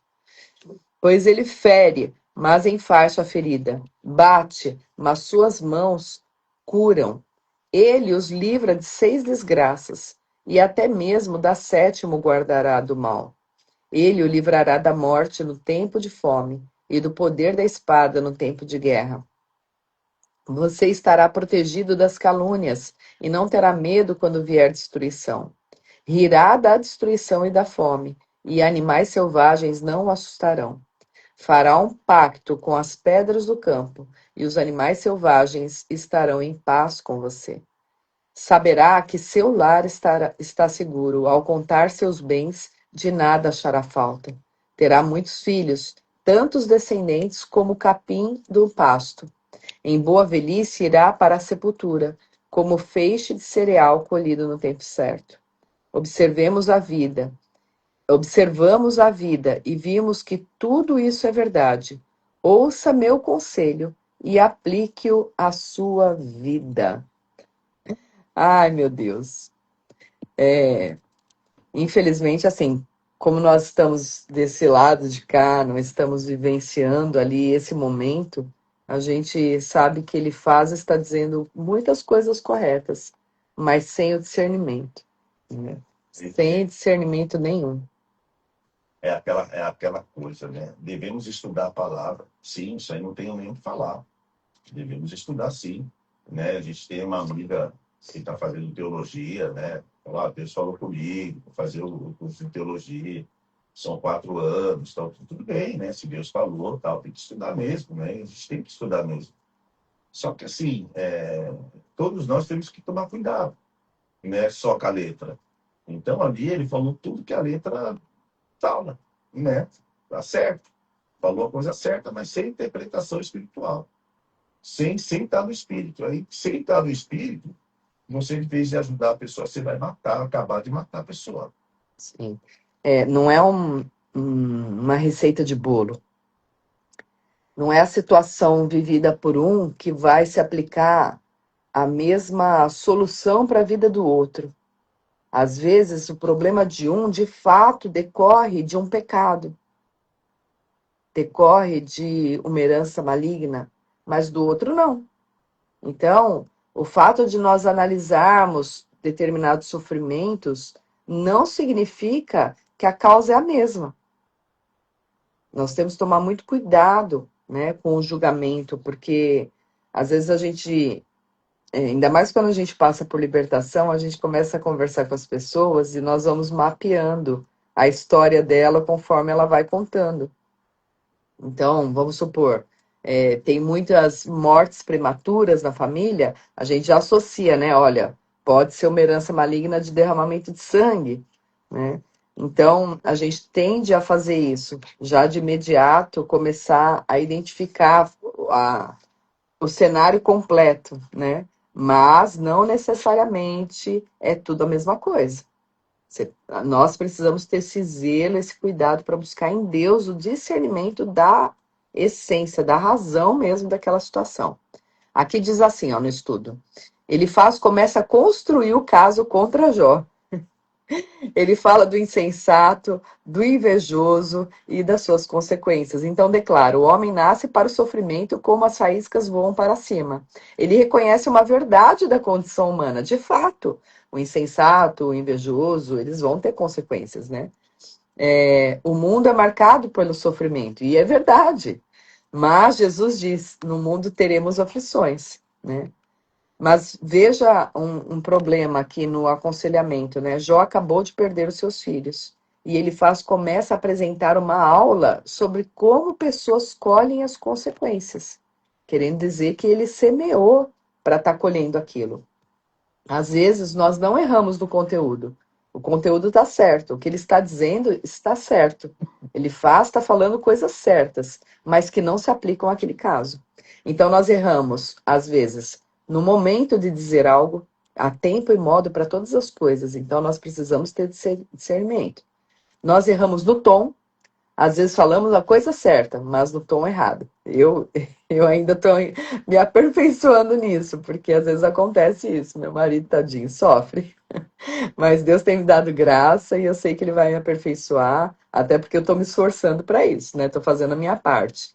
Pois ele fere, mas enfaixa a ferida. Bate, mas suas mãos curam. Ele os livra de 6 desgraças, e até mesmo da sétima o guardará do mal. Ele o livrará da morte no tempo de fome, e do poder da espada no tempo de guerra. Você estará protegido das calúnias, e não terá medo quando vier destruição. Rirá da destruição e da fome, e animais selvagens não o assustarão. Fará um pacto com as pedras do campo, e os animais selvagens estarão em paz com você. Saberá que seu lar está seguro, ao contar seus bens, de nada achará falta. Terá muitos filhos, tantos descendentes como o capim do pasto. Em boa velhice irá para a sepultura, como feixe de cereal colhido no tempo certo. Observemos a vida, Observamos a vida e vimos que tudo isso é verdade. Ouça meu conselho e aplique-o à sua vida. Ai, meu Deus. Infelizmente, assim, como nós estamos desse lado de cá, não estamos vivenciando ali esse momento, A gente sabe que ele faz, está dizendo muitas coisas corretas, mas sem o discernimento, né? Sem discernimento nenhum. É aquela coisa, né? Devemos estudar a palavra. Sim, isso aí não tenho nem o que falar. Devemos estudar, sim. Né? A gente tem uma amiga que está fazendo teologia, né? Fala, Deus falou comigo, vou fazer o curso de teologia. São 4 anos, tal, tudo bem, né? Se Deus falou, tal, tem que estudar mesmo, né? A gente tem que estudar mesmo. Só que, assim, todos nós temos que tomar cuidado, né? Só com a letra. Então, ali ele falou tudo que a letra fala, né? Tá certo. Falou a coisa certa, mas sem interpretação espiritual. Sem estar no espírito. Aí, sem estar no espírito, você, em vez de ajudar a pessoa, você vai matar, acabar de matar a pessoa. Sim. Não é uma receita de bolo. Não é a situação vivida por um que vai se aplicar a mesma solução para a vida do outro. Às vezes, o problema de um, de fato, decorre de um pecado, decorre de uma herança maligna, mas do outro não. Então, o fato de nós analisarmos determinados sofrimentos não significa que a causa é a mesma. Nós temos que tomar muito cuidado, né, com o julgamento, porque às vezes a gente, ainda mais quando a gente passa por libertação, a gente começa a conversar com as pessoas e nós vamos mapeando a história dela conforme ela vai contando. Então, vamos supor, tem muitas mortes prematuras na família, a gente já associa, né? Olha, pode ser uma herança maligna de derramamento de sangue, né? Então, a gente tende a fazer isso, já de imediato começar a identificar o cenário completo, né? Mas não necessariamente é tudo a mesma coisa. Nós precisamos ter esse zelo, esse cuidado para buscar em Deus o discernimento da essência, da razão mesmo daquela situação. Aqui diz assim, ó, no estudo. Ele começa a construir o caso contra Jó. Ele fala do insensato, do invejoso e das suas consequências. Então declara: o homem nasce para o sofrimento como as faíscas voam para cima. Ele reconhece uma verdade da condição humana. De fato, o insensato, o invejoso, eles vão ter consequências, né? O mundo é marcado pelo sofrimento, e é verdade. Mas Jesus diz: no mundo teremos aflições, né? Mas veja um problema aqui no aconselhamento, né? Jó acabou de perder os seus filhos. E ele começa a apresentar uma aula sobre como pessoas colhem as consequências. Querendo dizer que ele semeou para estar colhendo aquilo. Às vezes nós não erramos no conteúdo. O conteúdo está certo. O que ele está dizendo está certo. Ele está falando coisas certas, mas que não se aplicam àquele caso. Então nós erramos, às vezes, no momento de dizer algo, há tempo e modo para todas as coisas. Então nós precisamos ter discernimento. Nós erramos no tom, às vezes falamos a coisa certa, mas no tom errado. Eu ainda estou me aperfeiçoando nisso, porque às vezes acontece isso. Meu marido, tadinho, sofre. Mas Deus tem me dado graça e eu sei que Ele vai me aperfeiçoar, até porque eu estou me esforçando para isso, né? Estou fazendo a minha parte.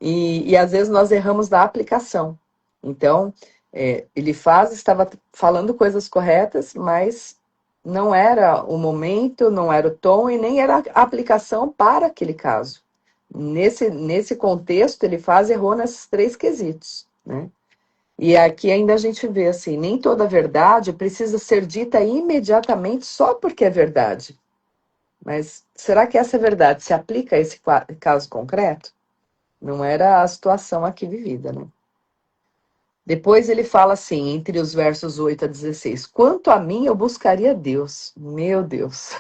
E às vezes nós erramos na aplicação. Então, ele estava falando coisas corretas, mas não era o momento, não era o tom e nem era a aplicação para aquele caso. Nesse contexto, ele errou nesses 3 quesitos, né? E aqui ainda a gente vê assim, nem toda verdade precisa ser dita imediatamente só porque é verdade. Mas será que essa verdade se aplica a esse caso concreto? Não era a situação aqui vivida, né? Depois ele fala assim, entre os versos 8 a 16, quanto a mim, eu buscaria Deus. Meu Deus.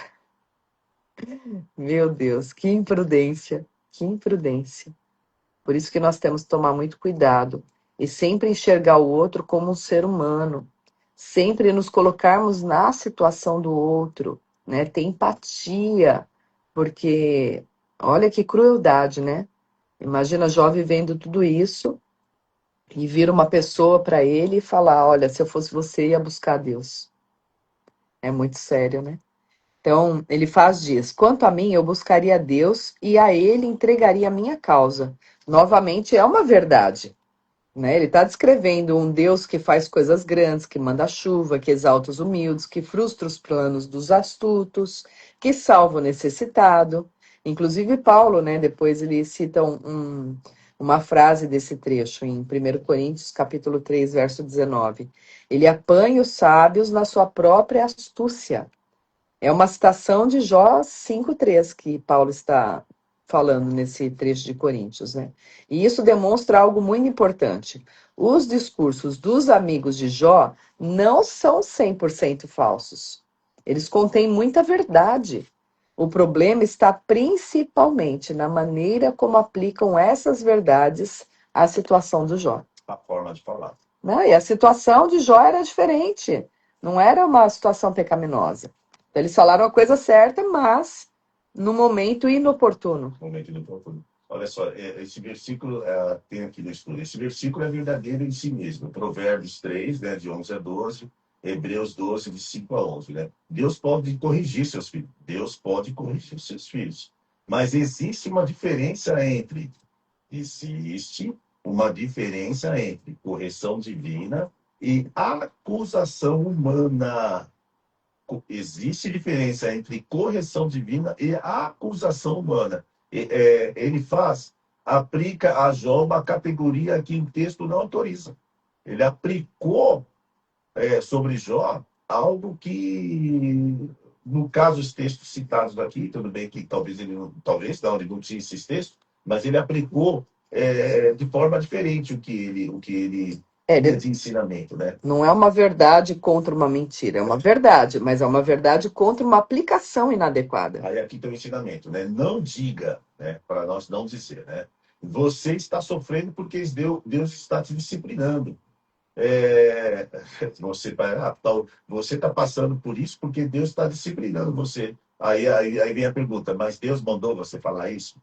Meu Deus, que imprudência. Que imprudência. Por isso que nós temos que tomar muito cuidado e sempre enxergar o outro como um ser humano. Sempre nos colocarmos na situação do outro, né? Ter empatia, porque olha que crueldade, né? Imagina Jó vivendo tudo isso e vir uma pessoa para ele e falar: olha, se eu fosse você, ia buscar Deus. É muito sério, né? Então, ele diz: quanto a mim, eu buscaria Deus e a ele entregaria a minha causa. Novamente, é uma verdade. né? Ele está descrevendo um Deus que faz coisas grandes, que manda chuva, que exalta os humildes, que frustra os planos dos astutos, que salva o necessitado. Inclusive Paulo, né? Depois ele cita uma frase desse trecho em 1 Coríntios, capítulo 3, verso 19. Ele apanha os sábios na sua própria astúcia. É uma citação de Jó 5,3 que Paulo está falando nesse trecho de Coríntios, né? E isso demonstra algo muito importante. Os discursos dos amigos de Jó não são 100% falsos. Eles contêm muita verdade. O problema está principalmente na maneira como aplicam essas verdades à situação do Jó. A forma de falar. Né? E a situação de Jó era diferente. Não era uma situação pecaminosa. Eles falaram a coisa certa, mas no momento inoportuno. Momento do próprio. Olha só, esse versículo tem aqui no estudo. Esse versículo é verdadeiro em si mesmo. Provérbios 3, né, de 11 a 12. Hebreus 12, de 5 a 11. Né? Deus pode corrigir seus filhos. Deus pode corrigir seus filhos. Mas existe uma diferença entre... Existe uma diferença entre correção divina e acusação humana. Existe diferença entre correção divina e acusação humana. Ele aplica a Jó uma categoria que o texto não autoriza. Ele aplicou sobre Jó algo que, no caso, os textos citados aqui, tudo bem que talvez não, ele não tinha esses textos, mas ele aplicou de forma diferente o que ele tinha de ensinamento, né? Não é uma verdade contra uma mentira, é uma verdade, mas é uma verdade contra uma aplicação inadequada. Aí aqui tem o ensinamento, né? Não diga, né? Para nós não dizer, né? Você está sofrendo porque Deus está te disciplinando. Você está passando por isso porque Deus está disciplinando você. Aí vem a pergunta, mas Deus mandou você falar isso?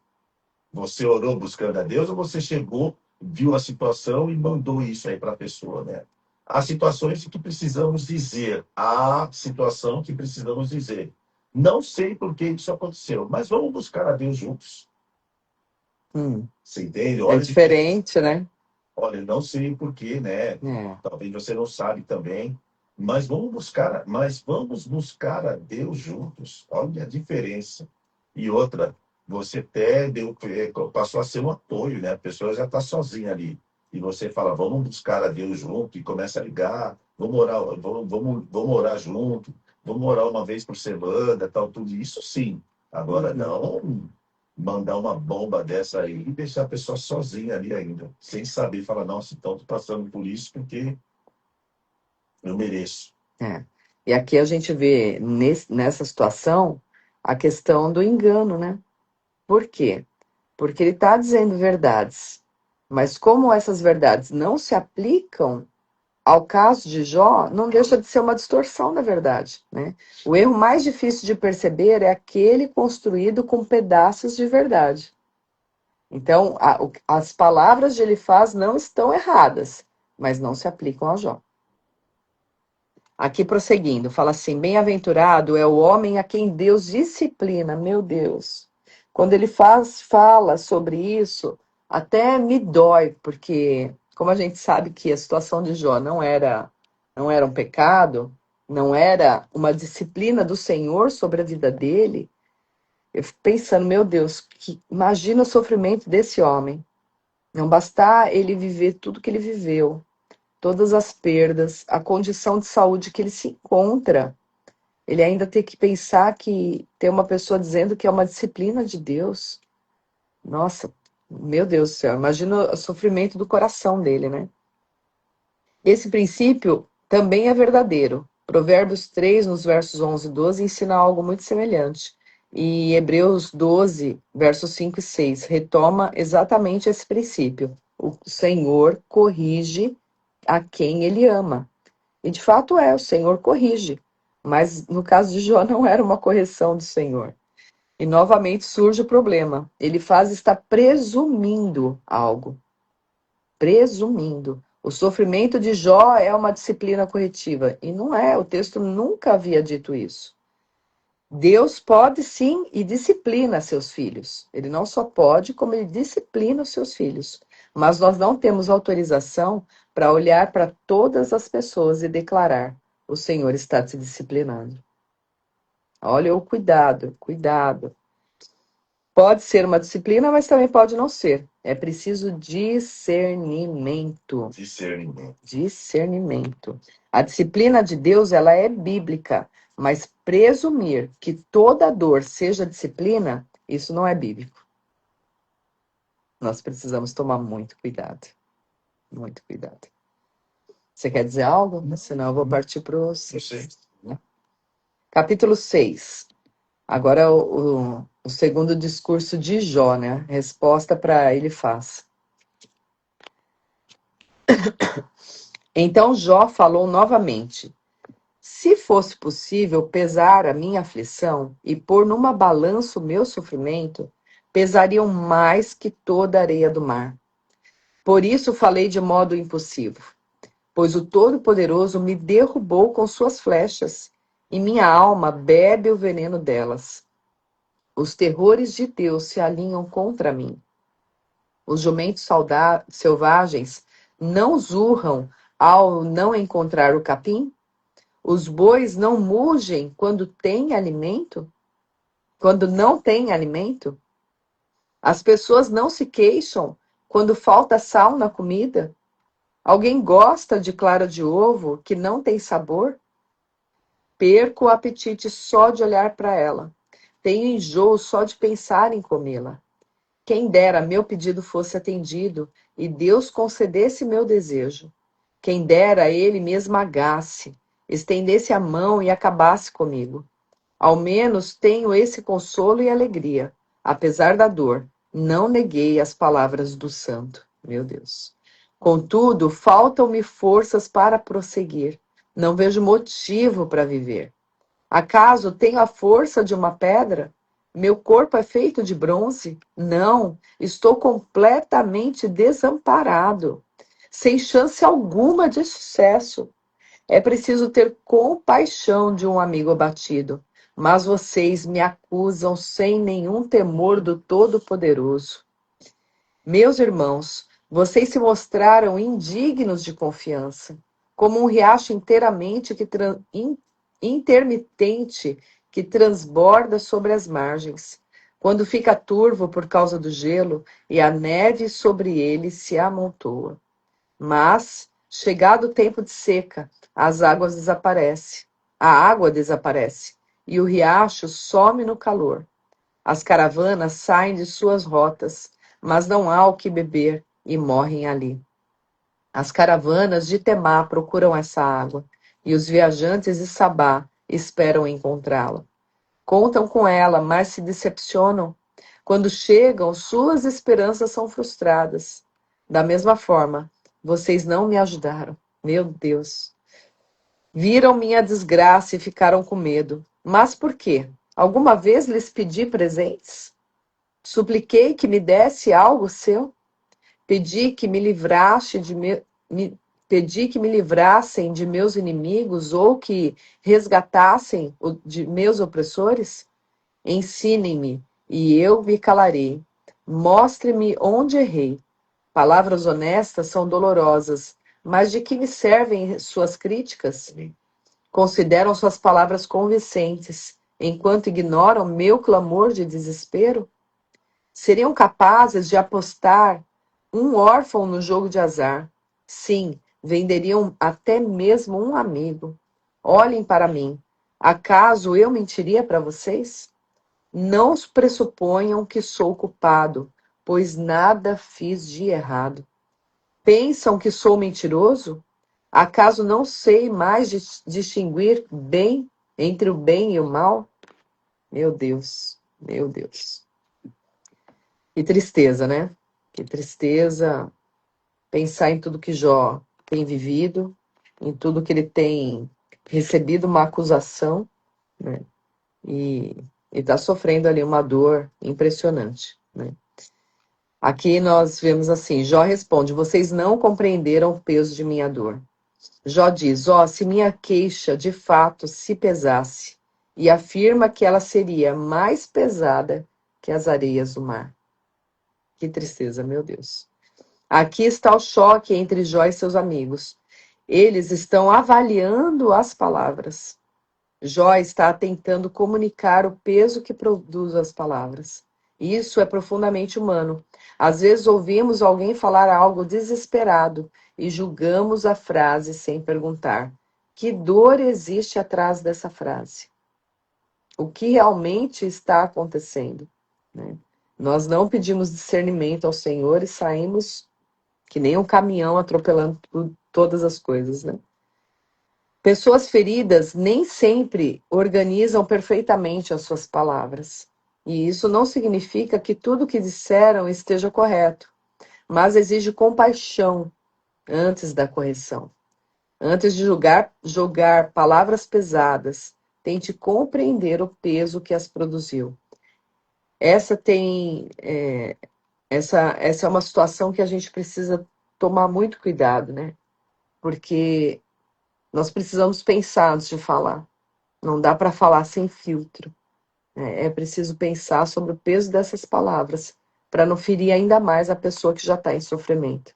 Você orou buscando a Deus ou você chegou, viu a situação e mandou isso aí para a pessoa, né? Há situações que precisamos dizer. Há situação que precisamos dizer. Não sei por que isso aconteceu, mas vamos buscar a Deus juntos. Você entende? É diferente, né? Olha, não sei por quê, né? Talvez você não sabe também. Mas vamos buscar a Deus juntos. Olha a diferença. E outra, você até passou a ser um apoio, né? A pessoa já está sozinha ali. E você fala, vamos buscar a Deus junto, e começa a ligar, vamos orar, vamos orar junto, vamos orar uma vez por semana, tal, tudo isso sim. Agora, não mandar uma bomba dessa aí e deixar a pessoa sozinha ali ainda, sem saber, falar, nossa, então estou passando por isso porque eu mereço. E aqui a gente vê nessa situação a questão do engano, né? Por quê? Porque ele está dizendo verdades, mas como essas verdades não se aplicam ao caso de Jó, não deixa de ser uma distorção da verdade, né? O erro mais difícil de perceber é aquele construído com pedaços de verdade. Então, as palavras de Elifaz não estão erradas, mas não se aplicam a Jó. Aqui prosseguindo, fala assim: bem-aventurado é o homem a quem Deus disciplina, meu Deus. Quando ele fala sobre isso, até me dói, porque como a gente sabe que a situação de Jó não era um pecado, não era uma disciplina do Senhor sobre a vida dele, eu fico pensando, meu Deus, imagina o sofrimento desse homem. Não bastar ele viver tudo que ele viveu, todas as perdas, a condição de saúde que ele se encontra, ele ainda tem que pensar que tem uma pessoa dizendo que é uma disciplina de Deus. Nossa, meu Deus do céu, imagina o sofrimento do coração dele, né? Esse princípio também é verdadeiro. Provérbios 3, nos versos 11 e 12, ensina algo muito semelhante. E Hebreus 12, versos 5 e 6, retoma exatamente esse princípio. O Senhor corrige a quem ele ama. E de fato o Senhor corrige. Mas no caso de Jó não era uma correção do Senhor. E novamente surge o problema. Ele está presumindo algo. Presumindo. O sofrimento de Jó é uma disciplina corretiva. E não é, o texto nunca havia dito isso. Deus pode sim e disciplina seus filhos. Ele não só pode, como ele disciplina os seus filhos. Mas nós não temos autorização para olhar para todas as pessoas e declarar: o Senhor está te disciplinando. Olha o cuidado, cuidado. Pode ser uma disciplina, mas também pode não ser. É preciso discernimento. Discernimento. A disciplina de Deus, ela é bíblica, mas presumir que toda dor seja disciplina, isso não é bíblico. Nós precisamos tomar muito cuidado. Muito cuidado. Você quer dizer algo? Senão eu vou partir para o capítulo 6. Agora o segundo discurso de Jó, né? Resposta para ele faz. Então Jó falou novamente: se fosse possível pesar a minha aflição e pôr numa balança o meu sofrimento, pesariam mais que toda a areia do mar. Por isso falei de modo impulsivo, pois o Todo-Poderoso me derrubou com suas flechas, e minha alma bebe o veneno delas. Os terrores de Deus se alinham contra mim. Os jumentos selvagens não zurram ao não encontrar o capim? Os bois não mugem quando tem alimento? Quando não tem alimento? As pessoas não se queixam quando falta sal na comida? Alguém gosta de clara de ovo que não tem sabor? Perco o apetite só de olhar para ela. Tenho enjoo só de pensar em comê-la. Quem dera meu pedido fosse atendido e Deus concedesse meu desejo. Quem dera ele me esmagasse, estendesse a mão e acabasse comigo. Ao menos tenho esse consolo e alegria. Apesar da dor, não neguei as palavras do santo. Meu Deus. Contudo, faltam-me forças para prosseguir. Não vejo motivo para viver. Acaso tenho a força de uma pedra? Meu corpo é feito de bronze? Não, estou completamente desamparado, sem chance alguma de sucesso. É preciso ter compaixão de um amigo abatido, mas vocês me acusam sem nenhum temor do Todo-Poderoso. Meus irmãos, vocês se mostraram indignos de confiança, como um riacho intermitente que transborda sobre as margens, quando fica turvo por causa do gelo e a neve sobre ele se amontoa. Mas, chegado o tempo de seca, a água desaparece, e o riacho some no calor. As caravanas saem de suas rotas, mas não há o que beber e morrem ali. As caravanas de Temá procuram essa água, e os viajantes de Sabá esperam encontrá-la. Contam com ela, mas se decepcionam. Quando chegam, suas esperanças são frustradas. Da mesma forma, vocês não me ajudaram. Meu Deus. Viram minha desgraça e ficaram com medo. Mas por quê? Alguma vez lhes pedi presentes? Supliquei que me desse algo seu? Pedi que me livrassem de meus inimigos ou que resgatassem de meus opressores? Ensinem-me, e eu me calarei. Mostre-me onde errei. Palavras honestas são dolorosas, mas de que me servem suas críticas? Consideram suas palavras convincentes, enquanto ignoram meu clamor de desespero? Seriam capazes de apostar um órfão no jogo de azar. Sim, venderiam até mesmo um amigo. Olhem para mim. Acaso eu mentiria para vocês? Não pressuponham que sou culpado, pois nada fiz de errado. Pensam que sou mentiroso? Acaso não sei mais distinguir bem entre o bem e o mal? Meu Deus, meu Deus. Que tristeza, né? Que tristeza pensar em tudo que Jó tem vivido, em tudo que ele tem recebido uma acusação, né? E está sofrendo ali uma dor impressionante, né? Aqui nós vemos assim, Jó responde: vocês não compreenderam o peso de minha dor. Jó diz: se minha queixa de fato se pesasse, e afirma que ela seria mais pesada que as areias do mar. Que tristeza, meu Deus. Aqui está o choque entre Jó e seus amigos. Eles estão avaliando as palavras. Jó está tentando comunicar o peso que produz as palavras. Isso é profundamente humano. Às vezes ouvimos alguém falar algo desesperado e julgamos a frase sem perguntar: que dor existe atrás dessa frase? O que realmente está acontecendo? Né? Nós não pedimos discernimento ao Senhor e saímos que nem um caminhão atropelando todas as coisas, né? Pessoas feridas nem sempre organizam perfeitamente as suas palavras. E isso não significa que tudo que disseram esteja correto, mas exige compaixão antes da correção. Antes de jogar palavras pesadas, tente compreender o peso que as produziu. Essa é uma situação que a gente precisa tomar muito cuidado, né? Porque nós precisamos pensar antes de falar. Não dá para falar sem filtro. É preciso pensar sobre o peso dessas palavras para não ferir ainda mais a pessoa que já está em sofrimento.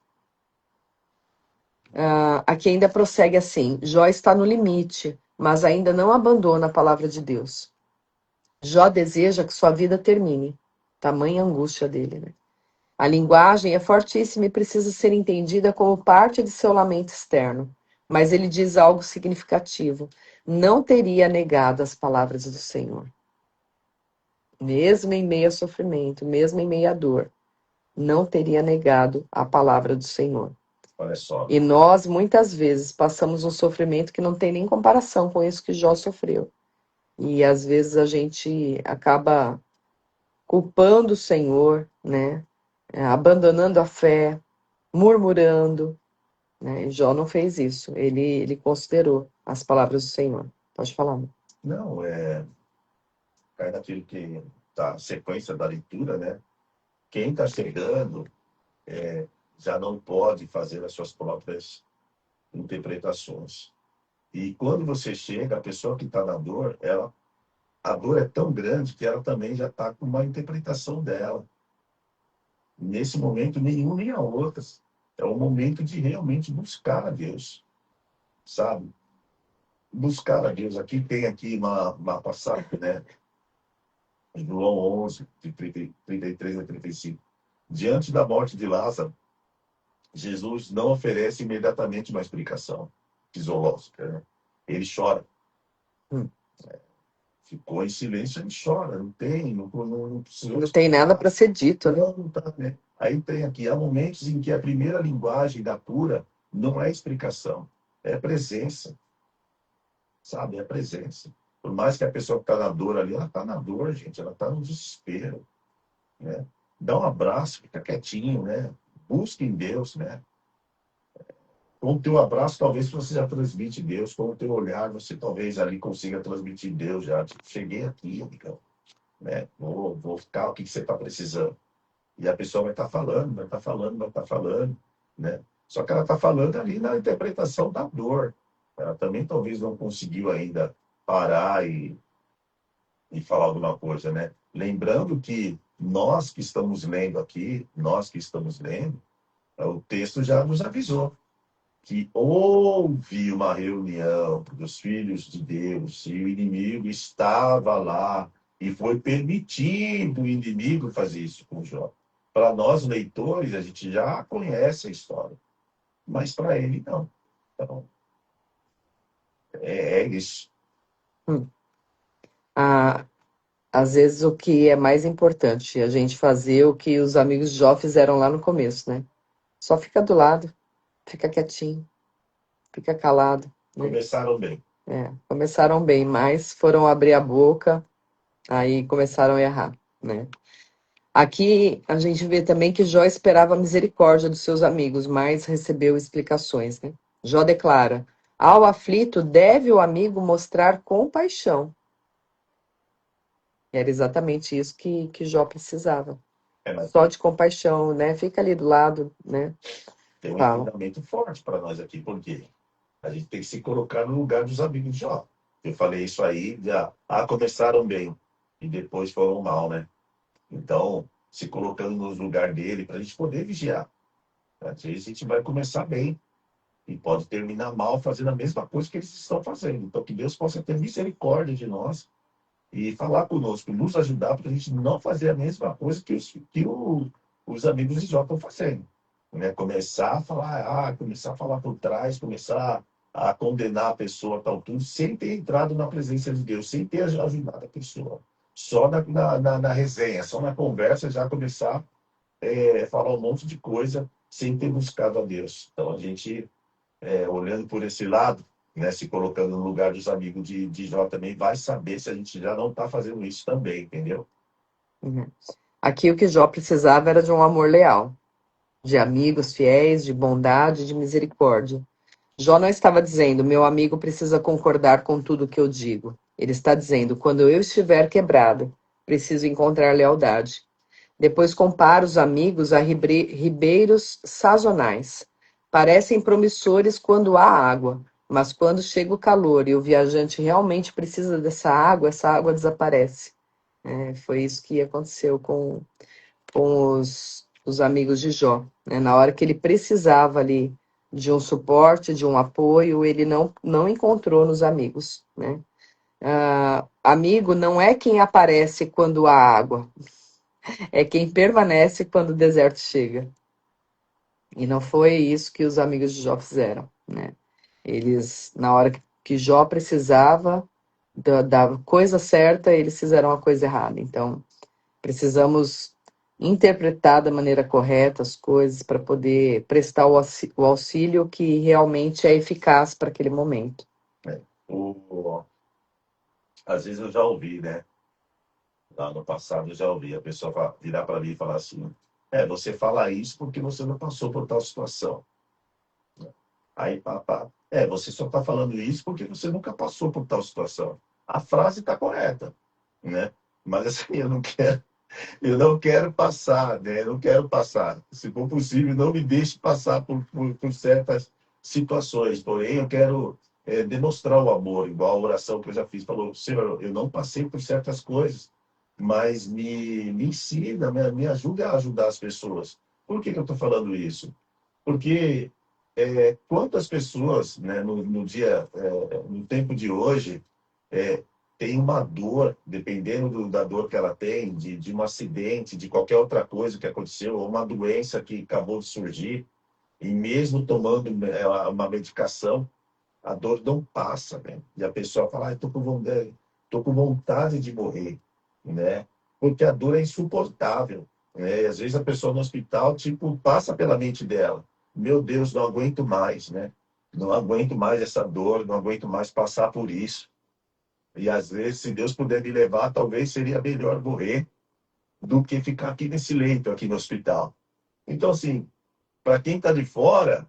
Aqui ainda prossegue assim: Jó está no limite, mas ainda não abandona a palavra de Deus. Jó deseja que sua vida termine. Tamanha angústia dele, né? A linguagem é fortíssima e precisa ser entendida como parte de seu lamento externo. Mas ele diz algo significativo: não teria negado as palavras do Senhor. Mesmo em meio a sofrimento, mesmo em meio à dor, não teria negado a palavra do Senhor. Olha só. E nós, muitas vezes, passamos um sofrimento que não tem nem comparação com isso que Jó sofreu. E às vezes a gente acaba culpando o Senhor, né? Abandonando a fé, murmurando, né? E Jó não fez isso. Ele considerou as palavras do Senhor. Pode falar. Amor. Não, cai naquilo que tá sequência da leitura, né? Quem está chegando já não pode fazer as suas próprias interpretações. E quando você chega, a pessoa que está na dor, a dor é tão grande que ela também já está com uma interpretação dela. Nesse momento, nenhum nem a outra. É o momento de realmente buscar a Deus, sabe? Buscar a Deus. Tem aqui uma passagem, né? João 11, de 33 a 35. Diante da morte de Lázaro, Jesus não oferece imediatamente uma explicação fisiológica, né? Ele chora. Hum. Ficou em silêncio, ele chora. Não precisou Não tem nada para ser dito, né? não tá, né? Aí tem aqui, há momentos em que a primeira linguagem da cura não é explicação, é presença, sabe? É presença. Por mais que a pessoa que está na dor ali, ela está na dor, gente, ela está no desespero, né? Dá um abraço, fica quietinho, né? Busque em Deus, né? Com o teu abraço, talvez você já transmite Deus, com o teu olhar, você talvez ali consiga transmitir Deus já. Tipo, cheguei aqui, amigão, né? Vou ficar, o que você está precisando? E a pessoa vai estar falando, vai estar falando, vai estar falando, né? Só que ela está falando ali na interpretação da dor. Ela também talvez não conseguiu ainda parar e falar alguma coisa, né? Lembrando que nós que estamos lendo aqui, nós que estamos lendo, o texto já nos avisou que houve uma reunião dos filhos de Deus e o inimigo estava lá e foi permitido o inimigo fazer isso com Jó. Para nós, leitores, a gente já conhece a história, mas para ele, não. Então, é isso. Hum. Ah, às vezes o que é mais importante é a gente fazer o que os amigos de Jó fizeram lá no começo, né? Só fica do lado, fica quietinho, fica calado, né? Começaram bem. Começaram bem, mas foram abrir a boca, aí começaram a errar, né? Aqui a gente vê também que Jó esperava a misericórdia dos seus amigos, mas recebeu explicações, né? Jó declara: ao aflito deve o amigo mostrar compaixão. Era exatamente isso que Jó precisava. Mas Só de compaixão, né? Fica ali do lado, né? tem um Fala. ensinamento forte para nós aqui, porque a gente tem que se colocar no lugar dos amigos de Jó. Eu falei isso aí, já começaram bem e depois foram mal, né? Então, se colocando no lugar dele para a gente poder vigiar. Às vezes a gente vai começar bem e pode terminar mal fazendo a mesma coisa que eles estão fazendo. Então, que Deus possa ter misericórdia de nós e falar conosco, nos ajudar para a gente não fazer a mesma coisa os amigos de Jó estão fazendo. Né? Começar a falar por trás, começar a condenar a pessoa, tal, tudo, sem ter entrado na presença de Deus, sem ter ajudado a pessoa. Só na resenha, só na conversa já começar falar um monte de coisa sem ter buscado a Deus. Então a gente, olhando por esse lado, né, se colocando no lugar dos amigos de Jó também, vai saber se a gente já não está fazendo isso também, entendeu? Uhum. Aqui o que Jó precisava era de um amor leal, de amigos fiéis, de bondade, de misericórdia. Jó não estava dizendo, meu amigo precisa concordar com tudo que eu digo. Ele está dizendo, quando eu estiver quebrado, preciso encontrar lealdade. Depois compara os amigos a ribeiros sazonais. Parecem promissores quando há água, mas quando chega o calor e o viajante realmente precisa dessa água, essa água desaparece. Foi isso que aconteceu com os amigos de Jó. Né? Na hora que ele precisava ali de um suporte, de um apoio, ele não encontrou nos amigos. Né? Amigo não é quem aparece quando há água, é quem permanece quando o deserto chega. E não foi isso que os amigos de Jó fizeram. Né? Eles, na hora que Jó precisava da coisa certa, eles fizeram a coisa errada. Então, precisamos interpretar da maneira correta as coisas para poder prestar o auxílio que realmente é eficaz para aquele momento. O, às vezes eu já ouvi, né? Lá no passado eu já ouvi a pessoa virar para mim e falar assim: você fala isso porque você não passou por tal situação. Aí, papá, você só está falando isso porque você nunca passou por tal situação. A frase está correta, né? Mas assim, eu não quero passar, né? Eu não quero passar. Se for possível, não me deixe passar por certas situações. Porém, eu quero demonstrar o amor, igual a oração que eu já fiz. Falou, Senhor, eu não passei por certas coisas, mas me ensina, me ajuda a ajudar as pessoas. Por que que eu estou falando isso? Porque quantas pessoas, né, no tempo de hoje, é, tem uma dor, dependendo da dor que ela tem, de um acidente, de qualquer outra coisa que aconteceu, ou uma doença que acabou de surgir, e mesmo tomando uma medicação, a dor não passa, né? E a pessoa fala, tô com vontade de morrer, né? Porque a dor é insuportável, né? E às vezes a pessoa no hospital, tipo, passa pela mente dela, meu Deus, não aguento mais, né? Não aguento mais essa dor, não aguento mais passar por isso. E às vezes, se Deus puder me levar, talvez seria melhor morrer do que ficar aqui nesse leito, aqui no hospital. Então, assim, para quem está de fora,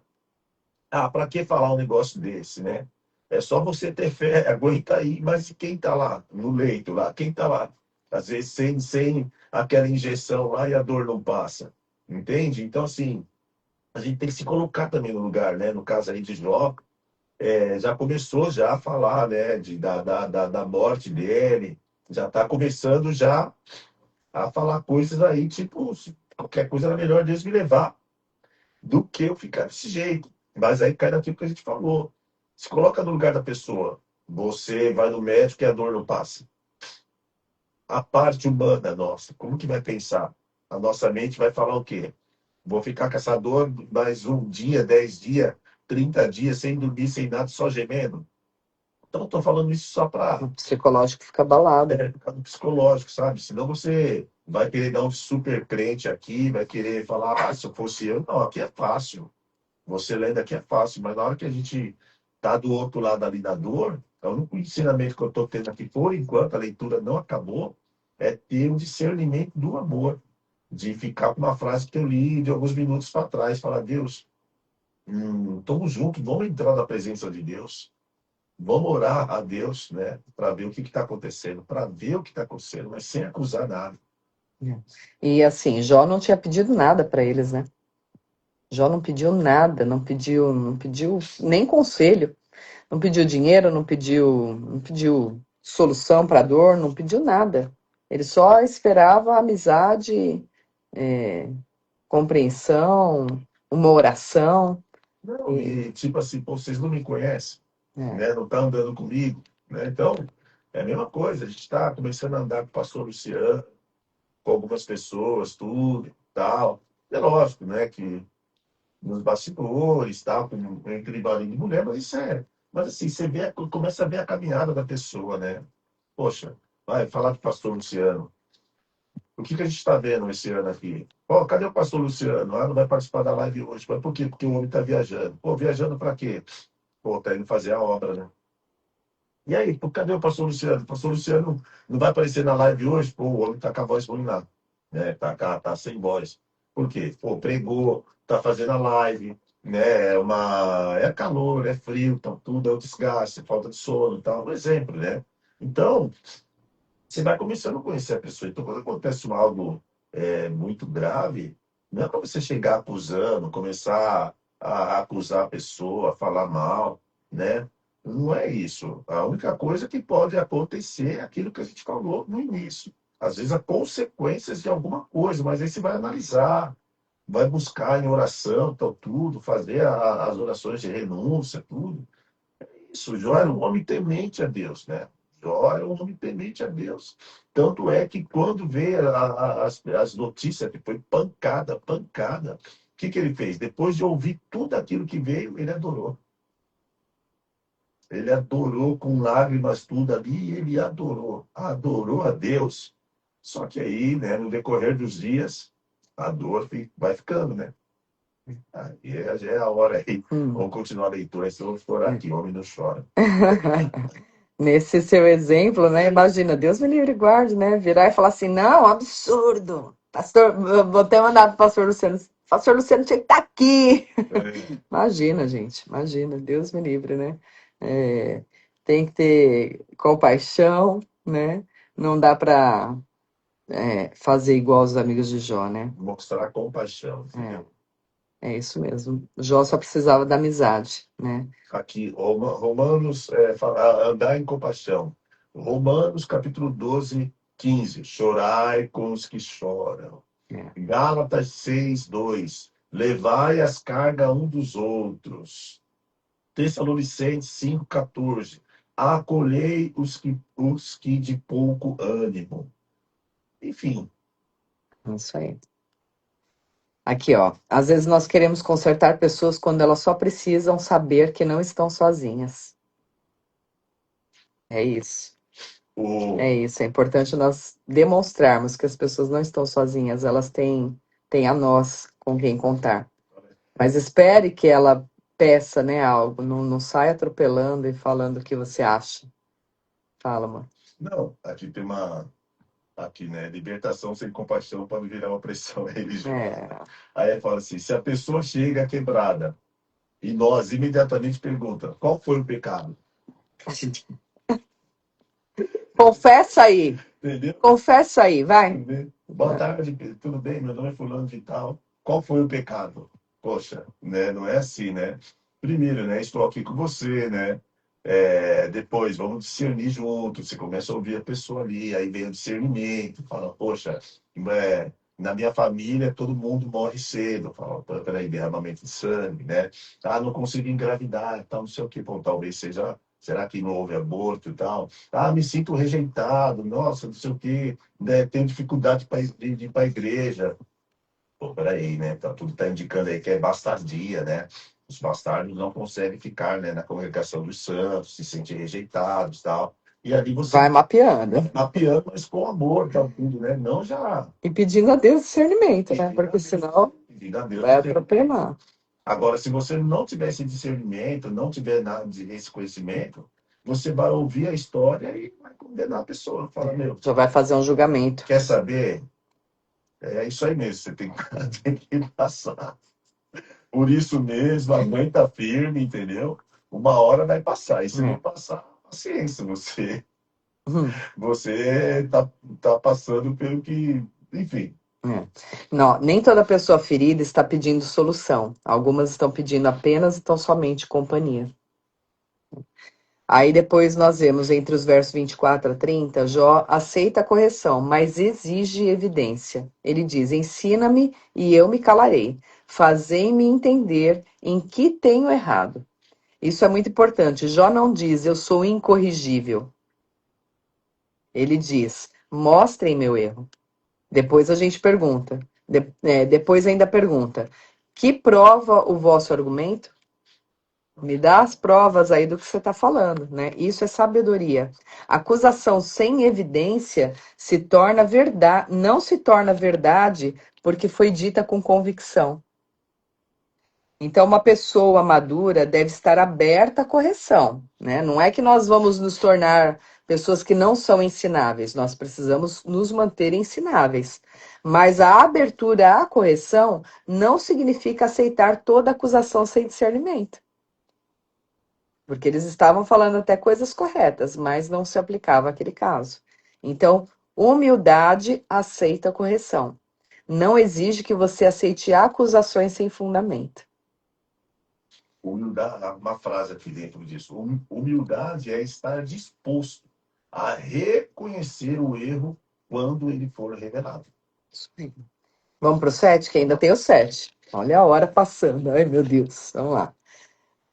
para que falar um negócio desse, né? É só você ter fé, aguenta aí, mas quem está lá, no leito lá, quem está lá? Às vezes sem aquela injeção lá e a dor não passa, entende? Então, assim, a gente tem que se colocar também no lugar, né? No caso aí de Jó, já começou já a falar, né, da morte dele, já está começando já a falar coisas aí, tipo, qualquer coisa era melhor Deus me levar do que eu ficar desse jeito. Mas aí cai naquilo que a gente falou. Se coloca no lugar da pessoa. Você vai no médico e a dor não passa. A parte humana nossa, como que vai pensar? A nossa mente vai falar o quê? Vou ficar com essa dor mais um dia, 10 dias, 30 dias, sem dormir, sem nada, só gemendo? Então, estou falando isso só para O psicológico fica abalado. ficar no psicológico, sabe? Senão você vai querer dar um super crente aqui, vai querer falar, se eu fosse eu. Não, aqui é fácil. Você lendo aqui é fácil, mas na hora que a gente tá do outro lado ali da dor, é o único ensinamento que eu estou tendo aqui, por enquanto a leitura não acabou, é ter o discernimento do amor. De ficar com uma frase que eu li de alguns minutos para trás, falar, Deus, estamos juntos, vamos entrar na presença de Deus. Vamos orar a Deus, né, para ver o que está acontecendo, para ver o que está acontecendo, mas sem acusar nada. E assim, Jó não tinha pedido nada para eles, né? Jó não pediu nada, não pediu nem conselho, não pediu dinheiro, não pediu solução para a dor, não pediu nada. Ele só esperava amizade, é, compreensão, uma oração. Não, e tipo assim, pô, vocês não me conhecem, É, né? Não estão andando comigo, né? Então, é a mesma coisa. A gente está começando a andar com o pastor Luciano, com algumas pessoas, tudo e tal. É lógico, né, que nos bastidores, tal, entre marido e mulher, mas isso é. Mas assim, você vê, começa a ver a caminhada da pessoa, né? Poxa, vai falar do pastor Luciano. O que a gente está vendo esse ano aqui? Ó, cadê o pastor Luciano? Ah, não vai participar da live hoje. Mas por quê? Porque o homem está viajando. Pô, viajando para quê? Pô, tá indo fazer a obra, né? E aí, pô, cadê o pastor Luciano? O pastor Luciano não vai aparecer na live hoje? Pô, o homem tá com a voz ruim lá. Né? Tá sem voz. Por quê? Pô, pregou, tá fazendo a live, né? É calor, é frio, então tudo é o desgaste, falta de sono, tal. Um exemplo, né? Então, você vai começando a conhecer a pessoa. Então, quando acontece algo muito grave, não é para você chegar acusando, começar a acusar a pessoa, a falar mal, né? Não é isso. A única coisa que pode acontecer é aquilo que a gente falou no início. Às vezes, as consequências de alguma coisa, mas aí você vai analisar, vai buscar em oração, tal, tudo, fazer as orações de renúncia, tudo. Isso, Jó era um homem temente a Deus, né? Jó era um homem temente a Deus. Tanto é que quando veio as notícias, que foi pancada, pancada, o que ele fez? Depois de ouvir tudo aquilo que veio, ele adorou. Ele adorou com lágrimas tudo ali, e ele adorou a Deus. Só que aí, né, no decorrer dos dias, a dor vai ficando, né? Aí já é a hora aí. hum. Vamos continuar a leitura, senão eu vou chorar aqui, homem não chora. Nesse seu exemplo, né? Imagina, Deus me livre e guarde, né? Virar e falar assim, não, absurdo. Pastor, vou até mandar para o pastor Luciano tinha que estar aqui. É. Imagina, gente, imagina, Deus me livre, né? É, tem que ter compaixão, né? Não dá para fazer igual os amigos de Jó, né? Mostrar compaixão, É, entendeu? é isso mesmo. Jó só precisava da amizade, né? Aqui, Romanos, andar em compaixão. Romanos, capítulo 12, 15. Chorai com os que choram. É, Gálatas 6, 2. Levai as cargas um dos outros. Tessalonicenses 5, 14. Acolhei os que de pouco ânimo. Enfim, é isso aí. Aqui, ó. Às vezes nós queremos consertar pessoas quando elas só precisam saber que não estão sozinhas. É isso. o, É isso. É importante nós demonstrarmos que as pessoas não estão sozinhas, elas têm a nós com quem contar. Mas espere que ela peça, né, algo. Não saia atropelando e falando o que você acha. Fala, mano. não, aqui tem uma. Aqui, né? Libertação sem compaixão pode virar uma pressão religiosa. É. Aí ele fala assim: se a pessoa chega quebrada e nós imediatamente pergunta qual foi o pecado, Confessa aí. entendeu? Confessa aí, vai. Boa tarde, tudo bem? Meu nome é fulano de tal. Qual foi o pecado? Poxa, né? Não é assim, né? Primeiro, né? Estou aqui com você, né? Depois, vamos discernir juntos. Você começa a ouvir a pessoa ali, aí vem o discernimento. Fala, poxa, na minha família todo mundo morre cedo. Fala, peraí, derramamento de sangue, né? Ah, não consigo engravidar, tal, não sei o quê. Bom, talvez seja. Será que não houve aborto e tal? Ah, me sinto rejeitado, nossa, não sei o quê, né? Tenho dificuldade de ir para a igreja. Pô, peraí, né? Tá, tudo está indicando aí que é bastardia, né? Os bastardos não conseguem ficar, né, na congregação dos santos, se sentem rejeitados e tal. E ali você Vai mapeando. vai mapeando, mas com amor, tal, tudo, né? Não já E pedindo a Deus discernimento, né? pedindo a Porque Deus, senão pedindo a Deus vai discernimento. atropelar. Agora, se você não tiver esse discernimento, não tiver nada esse conhecimento, você vai ouvir a história e vai condenar a pessoa. Fala, meu, Já vai fazer um julgamento. quer saber? É isso aí mesmo, você tem, tem que passar. Por isso mesmo, aguenta firme, entendeu? Uma hora vai passar. E se não É. passar, paciência, Hum, você tá passando pelo que, enfim. é. Não, nem toda pessoa ferida está pedindo solução. Algumas estão pedindo apenas e tão somente companhia. Aí depois nós vemos entre os versos 24 a 30, Jó aceita a correção, mas exige evidência. Ele diz: ensina-me e eu me calarei. fazei-me entender em que tenho errado. Isso é muito importante. Jó não diz, eu sou incorrigível. Ele diz, mostrem meu erro. Depois a gente pergunta. Depois ainda pergunta, que prova o vosso argumento? Me dá as provas aí do que você está falando, né? Isso é sabedoria. Acusação sem evidência se torna verdade, não se torna verdade porque foi dita com convicção. Então, uma pessoa madura deve estar aberta à correção, né? Não é que nós vamos nos tornar pessoas que não são ensináveis, nós precisamos nos manter ensináveis. Mas a abertura à correção não significa aceitar toda acusação sem discernimento. Porque eles estavam falando até coisas corretas, mas não se aplicava àquele caso. Então, humildade aceita a correção. Não exige que você aceite acusações sem fundamento. Humildade, uma frase aqui dentro disso. Humildade é estar disposto a reconhecer o erro quando ele for revelado. Isso aí. Vamos para o 7, que ainda tem o 7. Olha a hora passando. Ai, meu Deus. Vamos lá.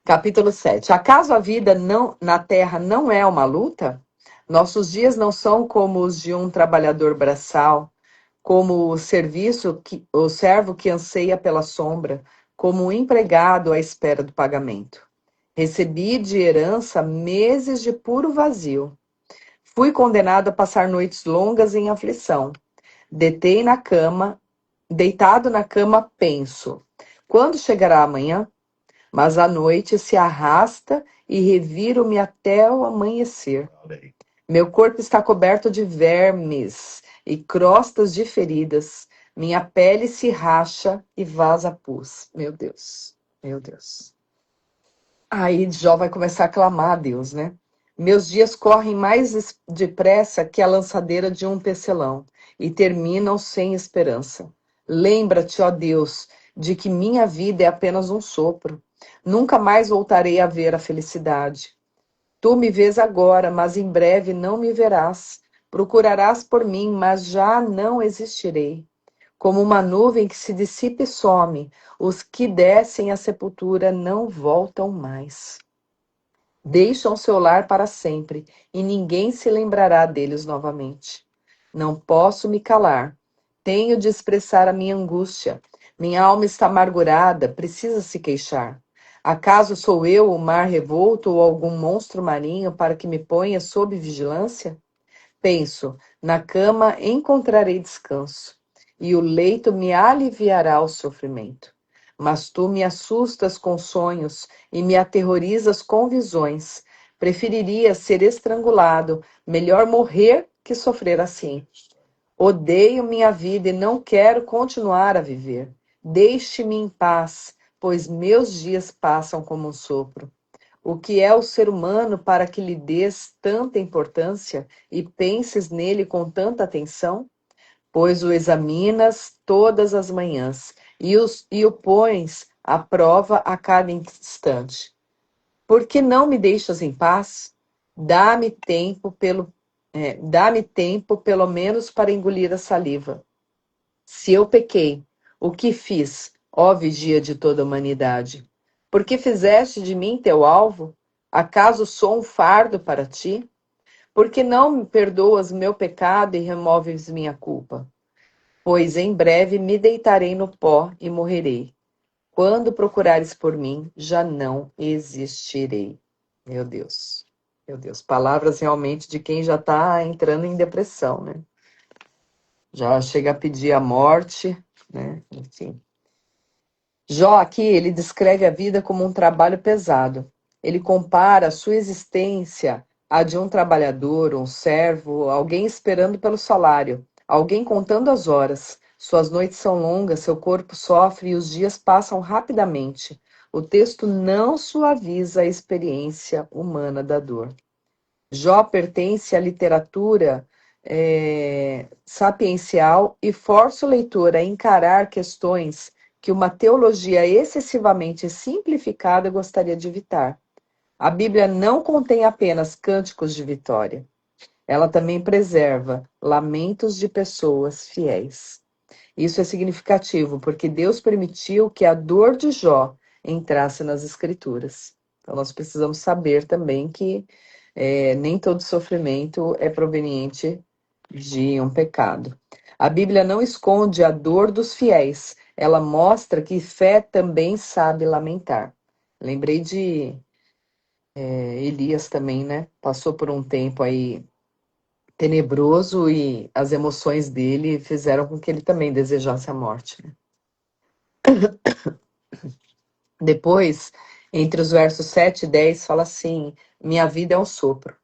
Capítulo 7. Acaso a vida na terra não é uma luta? Nossos dias não são como os de um trabalhador braçal, como o servo que anseia pela sombra, como um empregado à espera do pagamento. Recebi de herança meses de puro vazio. Fui condenado a passar noites longas em aflição. Deitado na cama, penso: quando chegará amanhã? Mas a noite se arrasta e reviro-me até o amanhecer. Meu corpo está coberto de vermes e crostas de feridas. Minha pele se racha e vaza pus. Meu Deus, meu Deus. Aí Jó vai começar a clamar a Deus, né? Meus dias correm mais depressa que a lançadeira de um tecelão e terminam sem esperança. Lembra-te, ó Deus, de que minha vida é apenas um sopro. Nunca mais voltarei a ver a felicidade. Tu me vês agora, mas em breve não me verás. Procurarás por mim, mas já não existirei. Como uma nuvem que se dissipa e some, os que descem à sepultura não voltam mais. Deixam seu lar para sempre, e ninguém se lembrará deles novamente. Não posso me calar. Tenho de expressar a minha angústia. Minha alma está amargurada, precisa se queixar. Acaso sou eu o mar revolto ou algum monstro marinho para que me ponha sob vigilância? Penso, na cama encontrarei descanso, e o leito me aliviará o sofrimento. Mas tu me assustas com sonhos e me aterrorizas com visões. Preferiria ser estrangulado, melhor morrer que sofrer assim. Odeio minha vida e não quero continuar a viver. Deixe-me em paz, pois meus dias passam como um sopro. O que é o ser humano para que lhe des tanta importância e penses nele com tanta atenção? Pois o examinas todas as manhãs e o pões à prova a cada instante. Por que não me deixas em paz? Dá-me tempo dá-me tempo pelo menos para engolir a saliva. Se eu pequei, o que fiz, ó vigia de toda a humanidade? Por que fizeste de mim teu alvo? Acaso sou um fardo para ti? Por que não me perdoas meu pecado e removes minha culpa? Pois em breve me deitarei no pó e morrerei. Quando procurares por mim, já não existirei. Meu Deus, meu Deus. Palavras realmente de quem já está entrando em depressão, né? Já chega a pedir a morte, né? Enfim. Jó aqui, ele descreve a vida como um trabalho pesado. Ele compara a sua existência à de um trabalhador, um servo, alguém esperando pelo salário, alguém contando as horas. Suas noites são longas, seu corpo sofre e os dias passam rapidamente. O texto não suaviza a experiência humana da dor. Jó pertence à literatura sapiencial e força o leitor a encarar questões que uma teologia excessivamente simplificada gostaria de evitar. A Bíblia não contém apenas cânticos de vitória. Ela também preserva lamentos de pessoas fiéis. Isso é significativo, porque Deus permitiu que a dor de Jó entrasse nas Escrituras. Então, nós precisamos saber também que nem todo sofrimento é proveniente de um pecado. A Bíblia não esconde a dor dos fiéis, ela mostra que fé também sabe lamentar. Lembrei de Elias também, né? Passou por um tempo aí tenebroso e as emoções dele fizeram com que ele também desejasse a morte, né? Depois, entre os versos 7 e 10, fala assim: minha vida é um sopro.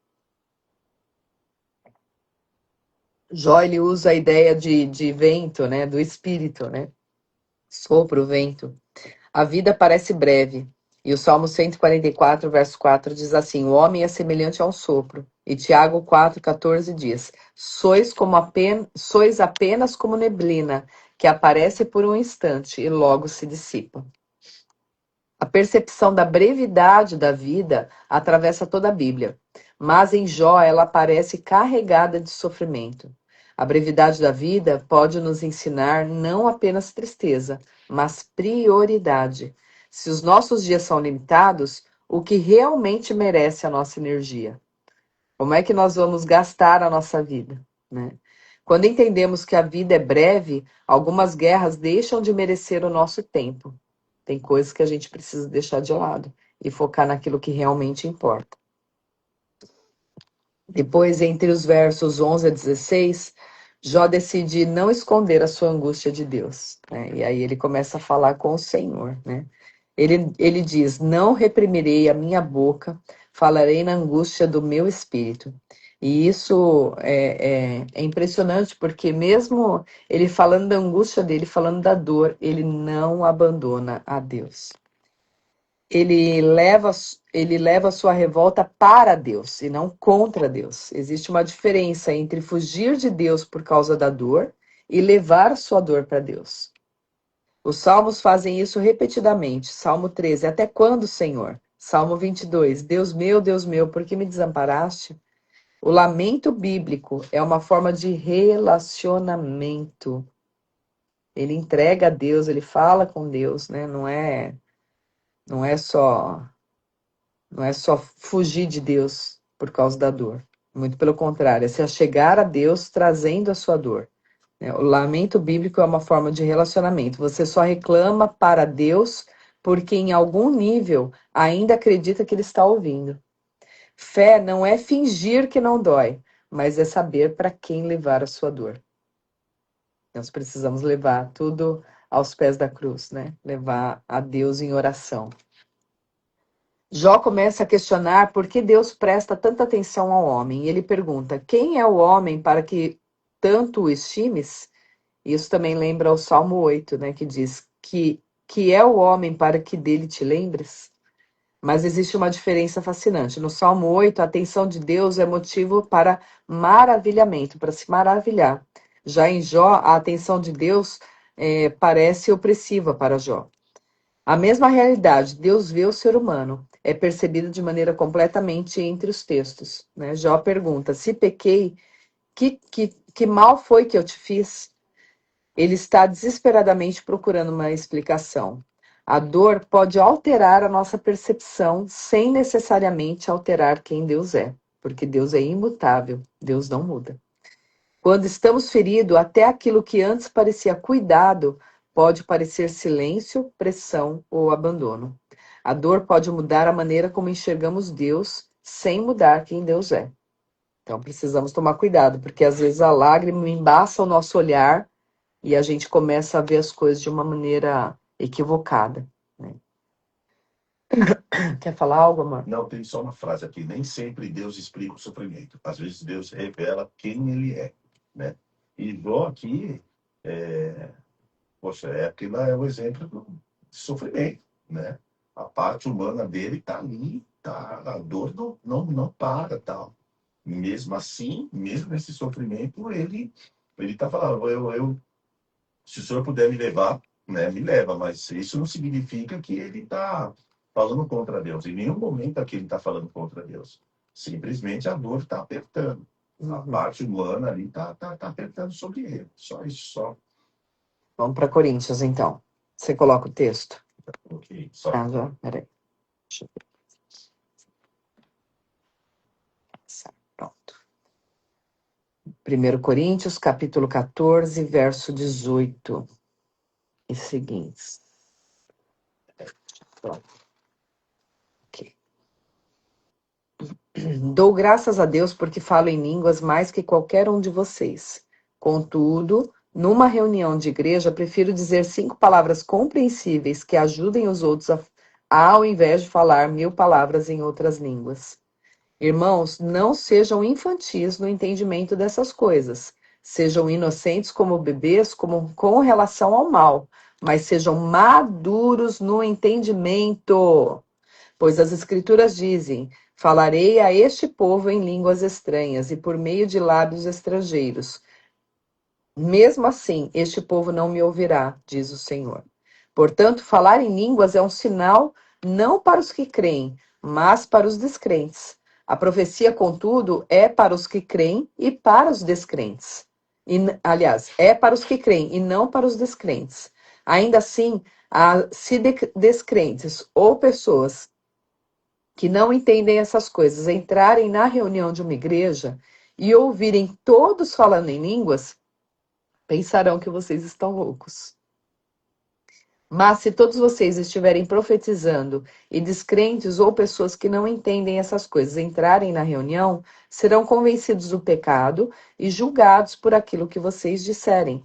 Jó, ele usa a ideia de vento, né? Do espírito, né? Sopro, vento. A vida parece breve. E o Salmo 144, verso 4 diz assim: o homem é semelhante a um sopro. E Tiago 4,14 diz: sois apenas como neblina, que aparece por um instante e logo se dissipa. A percepção da brevidade da vida atravessa toda a Bíblia, mas em Jó ela aparece carregada de sofrimento. A brevidade da vida pode nos ensinar não apenas tristeza, mas prioridade. Se os nossos dias são limitados, o que realmente merece a nossa energia? Como é que nós vamos gastar a nossa vida, né? Quando entendemos que a vida é breve, algumas guerras deixam de merecer o nosso tempo. Tem coisas que a gente precisa deixar de lado e focar naquilo que realmente importa. Depois, entre os versos 11 a 16, Jó decide não esconder a sua angústia de Deus, né? E aí ele começa a falar com o Senhor, né? Ele diz: não reprimirei a minha boca, falarei na angústia do meu espírito. E isso é impressionante, porque mesmo ele falando da angústia dele, falando da dor, ele não abandona a Deus. Ele leva a sua revolta para Deus e não contra Deus. Existe uma diferença entre fugir de Deus por causa da dor e levar sua dor para Deus. Os salmos fazem isso repetidamente. Salmo 13, até quando, Senhor? Salmo 22, Deus meu, por que me desamparaste? O lamento bíblico é uma forma de relacionamento. Ele entrega a Deus, ele fala com Deus, né? Não é só Não é só fugir de Deus por causa da dor. Muito pelo contrário, é se achegar a Deus trazendo a sua dor. O lamento bíblico é uma forma de relacionamento. Você só reclama para Deus porque, em algum nível, ainda acredita que Ele está ouvindo. Fé não é fingir que não dói, mas é saber para quem levar a sua dor. Nós precisamos levar tudo aos pés da cruz, né? Levar a Deus em oração. Jó começa a questionar por que Deus presta tanta atenção ao homem. E ele pergunta: quem é o homem para que tanto o estimes? Isso também lembra o Salmo 8, né, que diz que é o homem para que dele te lembres? Mas existe uma diferença fascinante. No Salmo 8, a atenção de Deus é motivo para maravilhamento, para se maravilhar. Já em Jó, a atenção de Deus parece opressiva para Jó. A mesma realidade, Deus vê o ser humano, é percebida de maneira completamente entre os textos, né? Jó pergunta: se pequei, que mal foi que eu te fiz? Ele está desesperadamente procurando uma explicação. A dor pode alterar a nossa percepção sem necessariamente alterar quem Deus é, porque Deus é imutável, Deus não muda. Quando estamos feridos, até aquilo que antes parecia cuidado pode parecer silêncio, pressão ou abandono. A dor pode mudar a maneira como enxergamos Deus, sem mudar quem Deus é. Então precisamos tomar cuidado, porque às vezes a lágrima embaça o nosso olhar e a gente começa a ver as coisas de uma maneira equivocada, né? Quer falar algo, amor? Não, tem só uma frase aqui. Nem sempre Deus explica o sofrimento. Às vezes Deus revela quem ele é, né? E igual aqui, poxa, aquilo é o exemplo de sofrimento, né? A parte humana dele está ali, tá, a dor não para, tal. Mesmo assim, mesmo nesse sofrimento, ele está falando, se o senhor puder me levar, né, me leva, mas isso não significa que ele está falando contra Deus. Em nenhum momento aqui ele está falando contra Deus. Simplesmente a dor está apertando. A parte humana ali está apertando sobre ele. Só isso, só. Vamos para Coríntios, então. Você coloca o texto? Ok, só. Já, peraí. Deixa eu ver. Pronto. 1 Coríntios, capítulo 14, verso 18 e seguintes. Pronto. Ok. Dou graças a Deus porque falo em línguas mais que qualquer um de vocês. Contudo, numa reunião de igreja, prefiro dizer 5 palavras compreensíveis que ajudem os outros ao invés de falar 1000 palavras em outras línguas. Irmãos, não sejam infantis no entendimento dessas coisas. Sejam inocentes como bebês com relação ao mal, mas sejam maduros no entendimento. Pois as Escrituras dizem: falarei a este povo em línguas estranhas e por meio de lábios estrangeiros. Mesmo assim, este povo não me ouvirá, diz o Senhor. Portanto, falar em línguas é um sinal não para os que creem, mas para os descrentes. A profecia, contudo, é para os que creem e para os descrentes. Aliás, é para os que creem e não para os descrentes. Ainda assim, se descrentes ou pessoas que não entendem essas coisas entrarem na reunião de uma igreja e ouvirem todos falando em línguas, pensarão que vocês estão loucos. Mas se todos vocês estiverem profetizando e descrentes ou pessoas que não entendem essas coisas entrarem na reunião, serão convencidos do pecado e julgados por aquilo que vocês disserem.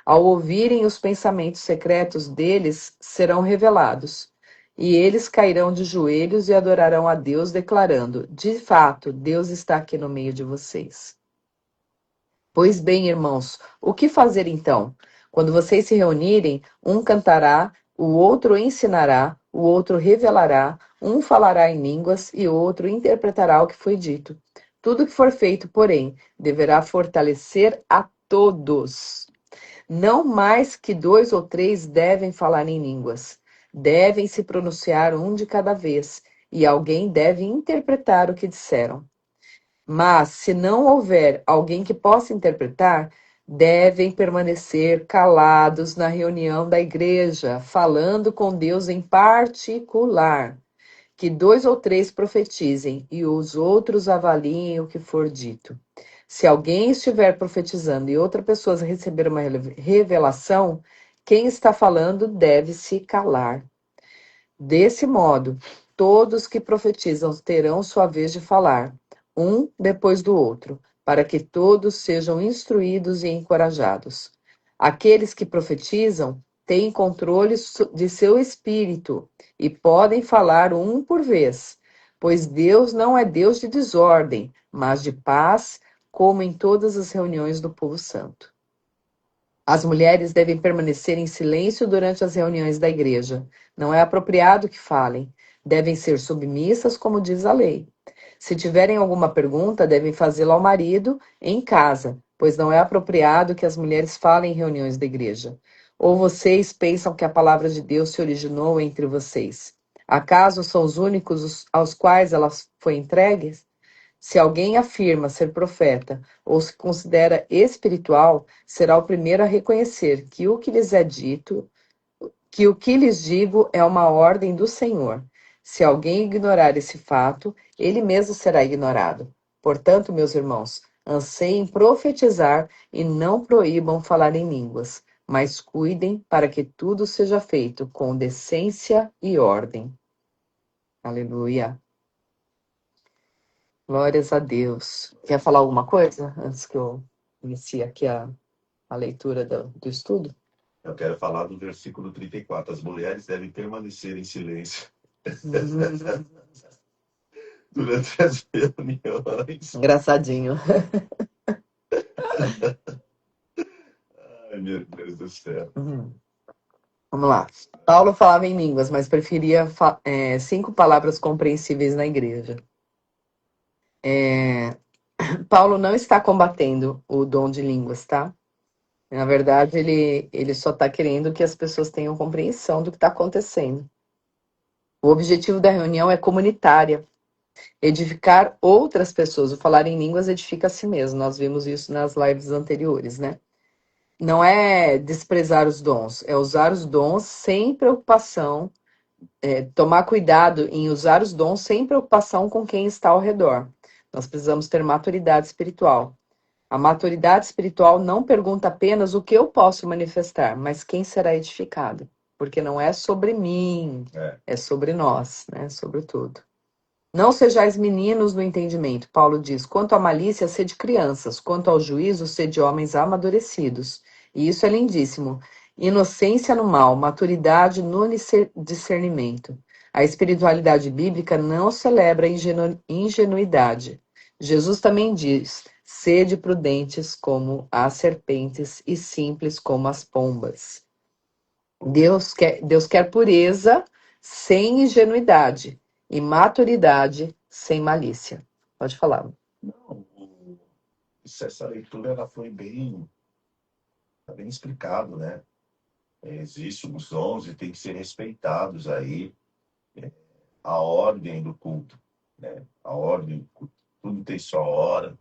Ao ouvirem os pensamentos secretos deles, serão revelados. E eles cairão de joelhos e adorarão a Deus, declarando: de fato, Deus está aqui no meio de vocês. Pois bem, irmãos, o que fazer então? Quando vocês se reunirem, um cantará, o outro ensinará, o outro revelará, um falará em línguas e o outro interpretará o que foi dito. Tudo que for feito, porém, deverá fortalecer a todos. Não mais que 2 ou 3 devem falar em línguas. Devem se pronunciar um de cada vez, e alguém deve interpretar o que disseram. Mas, se não houver alguém que possa interpretar, devem permanecer calados na reunião da igreja, falando com Deus em particular. Que 2 ou 3 profetizem e os outros avaliem o que for dito. Se alguém estiver profetizando e outra pessoa receber uma revelação, quem está falando deve se calar. Desse modo, todos que profetizam terão sua vez de falar, um depois do outro, para que todos sejam instruídos e encorajados. Aqueles que profetizam têm controle de seu espírito e podem falar um por vez, pois Deus não é Deus de desordem, mas de paz, como em todas as reuniões do povo santo. As mulheres devem permanecer em silêncio durante as reuniões da igreja. Não é apropriado que falem. Devem ser submissas, como diz a lei. Se tiverem alguma pergunta, devem fazê-la ao marido em casa, pois não é apropriado que as mulheres falem em reuniões da igreja. Ou vocês pensam que a palavra de Deus se originou entre vocês? Acaso são os únicos aos quais ela foi entregue? Se alguém afirma ser profeta ou se considera espiritual, será o primeiro a reconhecer que o que lhes é dito, que o que lhes digo é uma ordem do Senhor. Se alguém ignorar esse fato, ele mesmo será ignorado. Portanto, meus irmãos, anseiem profetizar e não proíbam falar em línguas, mas cuidem para que tudo seja feito com decência e ordem. Aleluia. Glórias a Deus. Quer falar alguma coisa antes que eu inicie aqui a leitura do estudo? Eu quero falar do versículo 34. As mulheres devem permanecer em silêncio durante as reuniões. Engraçadinho. Ai, meu Deus do céu. Vamos lá. Paulo falava em línguas, mas preferia 5 palavras compreensíveis na igreja. Paulo não está combatendo o dom de línguas, tá? Na verdade, ele só está querendo que as pessoas tenham compreensão do que está acontecendo. O objetivo da reunião é comunitária, edificar outras pessoas. O falar em línguas edifica a si mesmo. Nós vimos isso nas lives anteriores, né? não é desprezar os dons, é usar os dons sem preocupação, tomar cuidado em usar os dons sem preocupação com quem está ao redor. Nós precisamos ter maturidade espiritual. A maturidade espiritual não pergunta apenas o que eu posso manifestar, mas quem será edificado. Porque não é sobre mim, é sobre nós, né? Sobre tudo. Não sejais meninos no entendimento, Paulo diz. Quanto à malícia, sede crianças. Quanto ao juízo, sede homens amadurecidos. E isso é lindíssimo. Inocência no mal, maturidade no discernimento. A espiritualidade bíblica não celebra ingenuidade. Jesus também diz: sede prudentes como as serpentes e simples como as pombas. Deus quer pureza sem ingenuidade e maturidade sem malícia. Pode falar. Não, essa leitura ela foi tá bem explicado, né? Existem os dons e tem que ser respeitados aí a ordem do culto, né? A ordem do culto. Tudo tem sua hora,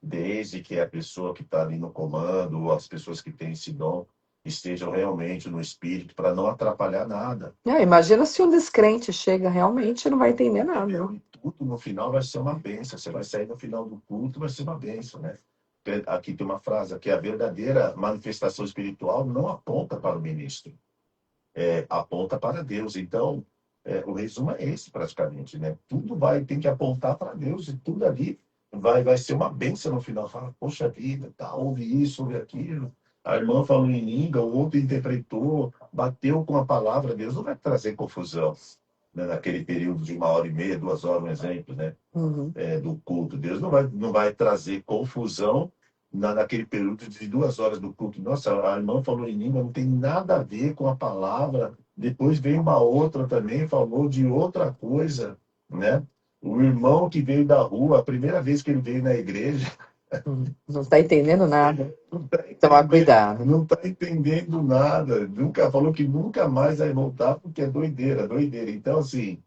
desde que a pessoa que está ali no comando, ou as pessoas que têm esse dom, estejam realmente no espírito para não atrapalhar nada. Imagina se um descrente chega, realmente não vai entender nada. E tudo no final vai ser uma bênção. Você vai sair no final do culto, vai ser uma bênção, né? Aqui tem uma frase, que a verdadeira manifestação espiritual não aponta para o ministro, aponta para Deus. Então, o resumo é esse, praticamente, né? Tudo tem que apontar para Deus e tudo ali vai ser uma bênção no final. Fala, poxa vida, tá, ouve isso, ouve aquilo. A irmã falou em língua, o outro interpretou, bateu com a palavra. Deus não vai trazer confusão, né, naquele período de 1h30, 2 horas, um exemplo, né? Do culto. Deus não vai trazer confusão naquele período de 2 horas do culto. Nossa, a irmã falou em língua, não tem nada a ver com a palavra. Depois veio uma outra também, falou de outra coisa, né? O irmão que veio da rua, a primeira vez que ele veio na igreja, não está entendendo nada. Tomar cuidado. Não está entendendo nada. Falou que nunca mais vai voltar porque é doideira, doideira. Então, assim,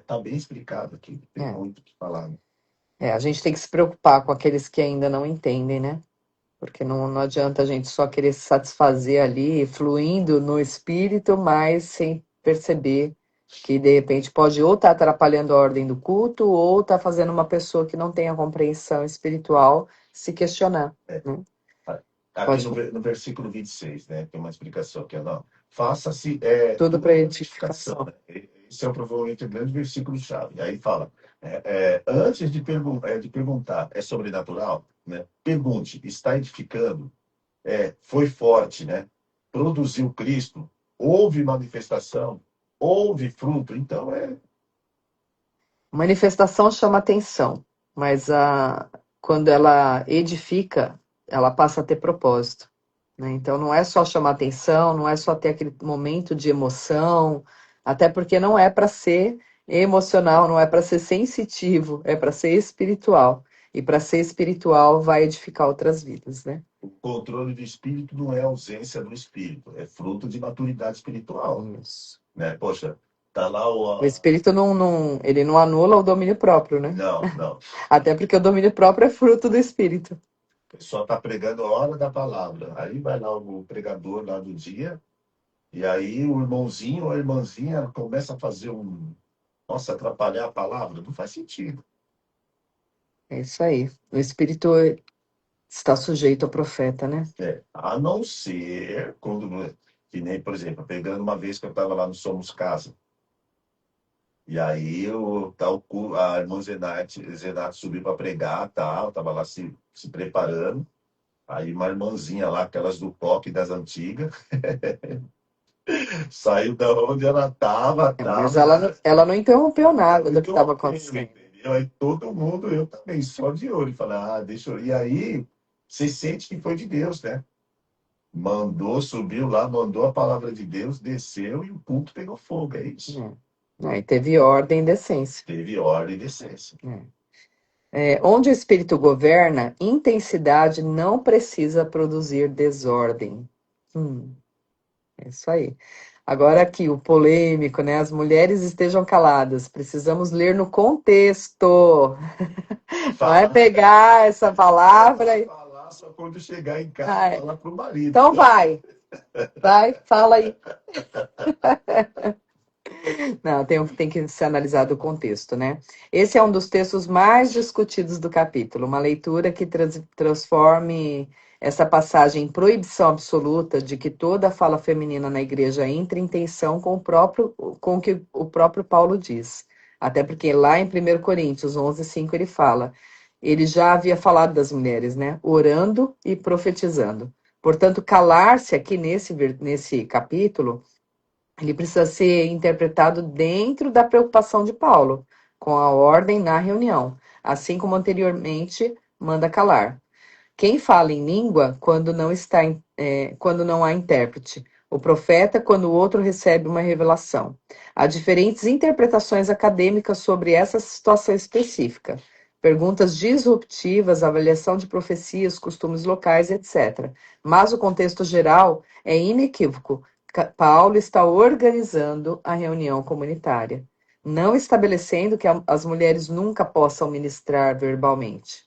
tá bem explicado aqui. Tem muito o que falar. Né? A gente tem que se preocupar com aqueles que ainda não entendem, né? Porque não adianta a gente só querer se satisfazer ali, fluindo no espírito, mas sem perceber que, de repente, pode ou estar atrapalhando a ordem do culto, ou estar fazendo uma pessoa que não tem a compreensão espiritual se questionar. Né? Aqui no versículo 26, né, tem uma explicação aqui, não. Faça-se tudo para edificação. Né? Esse é provavelmente o grande versículo-chave. Aí fala, antes de perguntar, é sobrenatural? Né? Pergunte, está edificando? Foi forte, né? Produziu Cristo? Houve manifestação? Houve fruto? Então Manifestação chama atenção, mas quando ela edifica, ela passa a ter propósito. Né? Então não é só chamar atenção, não é só ter aquele momento de emoção, até porque não é para ser emocional, não é para ser sensitivo, é para ser espiritual. E para ser espiritual vai edificar outras vidas, né? O controle do espírito não é ausência do espírito, é fruto de maturidade espiritual. Isso. Né? Poxa, tá lá o espírito ele não anula o domínio próprio, né? Não. Até porque o domínio próprio é fruto do espírito. O pessoal tá pregando a hora da palavra. Aí vai lá o pregador lá do dia, e aí o irmãozinho ou a irmãzinha começa a fazer atrapalhar a palavra. Não faz sentido. É isso aí. O espírito está sujeito ao profeta, né? A não ser quando, que nem, por exemplo, pegando uma vez que eu estava lá no Somos Casa. E aí a irmã Zenate subiu para pregar, tal, estava lá se preparando. Aí uma irmãzinha lá, aquelas do coque das antigas, saiu da onde ela estava. Mas ela não interrompeu nada do que estava acontecendo. Entendeu? Aí todo mundo, eu também, só de olho. Falei, deixa eu... E aí, você sente que foi de Deus, né? Subiu lá, mandou a palavra de Deus, desceu e o culto pegou fogo, é isso. E teve ordem e decência. Teve ordem e decência. Onde o espírito governa, intensidade não precisa produzir desordem. É isso aí. Agora aqui, o polêmico, né? As mulheres estejam caladas. Precisamos ler no contexto. Vai pegar essa palavra e Só quando chegar em casa, Ai, falar pro marido. então vai, fala aí. Não, tem que ser analisado o contexto, né? Esse é um dos textos mais discutidos do capítulo, uma leitura que transforme essa passagem em proibição absoluta de que toda fala feminina na igreja entre em tensão com o que o próprio Paulo diz. Até porque lá em 1 Coríntios 11:5 ele fala, ele já havia falado das mulheres, né? Orando e profetizando. Portanto, calar-se aqui nesse capítulo ele precisa ser interpretado dentro da preocupação de Paulo, com a ordem na reunião, assim como anteriormente manda calar. Quem fala em língua quando não há intérprete? O profeta quando o outro recebe uma revelação. Há diferentes interpretações acadêmicas sobre essa situação específica. Perguntas disruptivas, avaliação de profecias, costumes locais, etc. Mas o contexto geral é inequívoco. Paulo está organizando a reunião comunitária, não estabelecendo que as mulheres nunca possam ministrar verbalmente.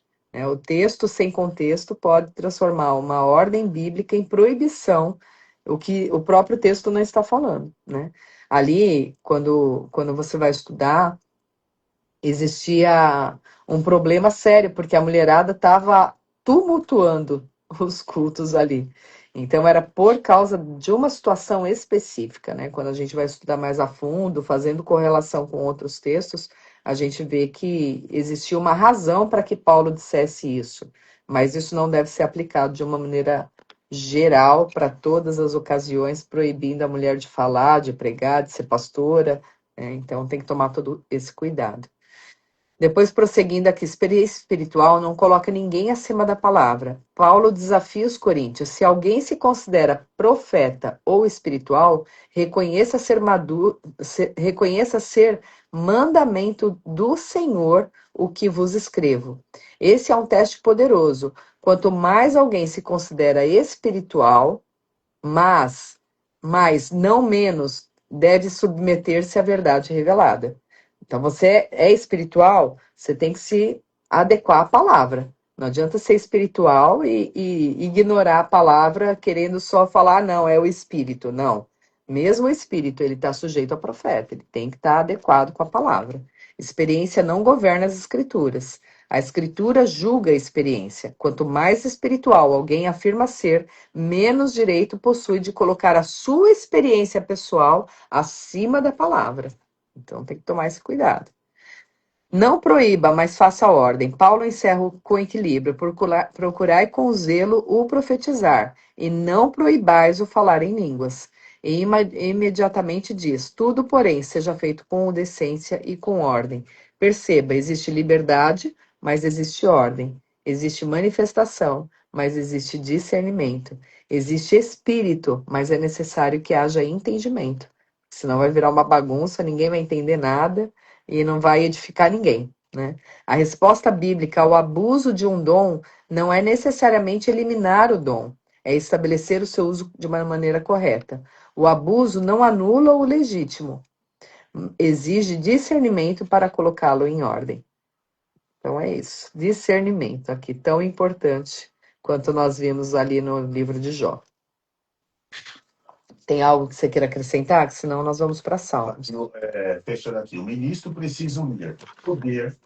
O texto sem contexto pode transformar uma ordem bíblica em proibição, o que o próprio texto não está falando, né? Ali, quando você vai estudar, existia um problema sério, porque a mulherada estava tumultuando os cultos ali. Então, era por causa de uma situação específica, né? Quando a gente vai estudar mais a fundo, fazendo correlação com outros textos, a gente vê que existia uma razão para que Paulo dissesse isso, mas isso não deve ser aplicado de uma maneira geral para todas as ocasiões, proibindo a mulher de falar, de pregar, de ser pastora, né? Então, tem que tomar todo esse cuidado. Depois, prosseguindo aqui, experiência espiritual não coloca ninguém acima da palavra. Paulo desafia os coríntios. Se alguém se considera profeta ou espiritual, reconheça ser mandamento do Senhor o que vos escrevo. Esse é um teste poderoso. Quanto mais alguém se considera espiritual, mas não menos, deve submeter-se à verdade revelada. Então, você é espiritual, você tem que se adequar à palavra. Não adianta ser espiritual e ignorar a palavra, querendo só falar, não, é o espírito. Não. Mesmo o espírito, ele está sujeito ao profeta, ele tem que estar adequado com a palavra. Experiência não governa as escrituras. A escritura julga a experiência. Quanto mais espiritual alguém afirma ser, menos direito possui de colocar a sua experiência pessoal acima da palavra. Então tem que tomar esse cuidado. Não proíba, mas faça ordem. Paulo encerra com equilíbrio. Procurai com zelo o profetizar, e não proibais o falar em línguas. E imediatamente diz: tudo, porém, seja feito com decência e com ordem. Perceba, existe liberdade, mas existe ordem. Existe manifestação, mas existe discernimento. Existe espírito, mas é necessário que haja entendimento. Senão vai virar uma bagunça, ninguém vai entender nada e não vai edificar ninguém, né? A resposta bíblica ao abuso de um dom não é necessariamente eliminar o dom, é estabelecer o seu uso de uma maneira correta. O abuso não anula o legítimo, exige discernimento para colocá-lo em ordem. Então é isso, discernimento aqui, tão importante quanto nós vimos ali no livro de Jó. Tem algo que você queira acrescentar? Senão nós vamos para a sala. Fechando aqui, o ministro precisa unir poder,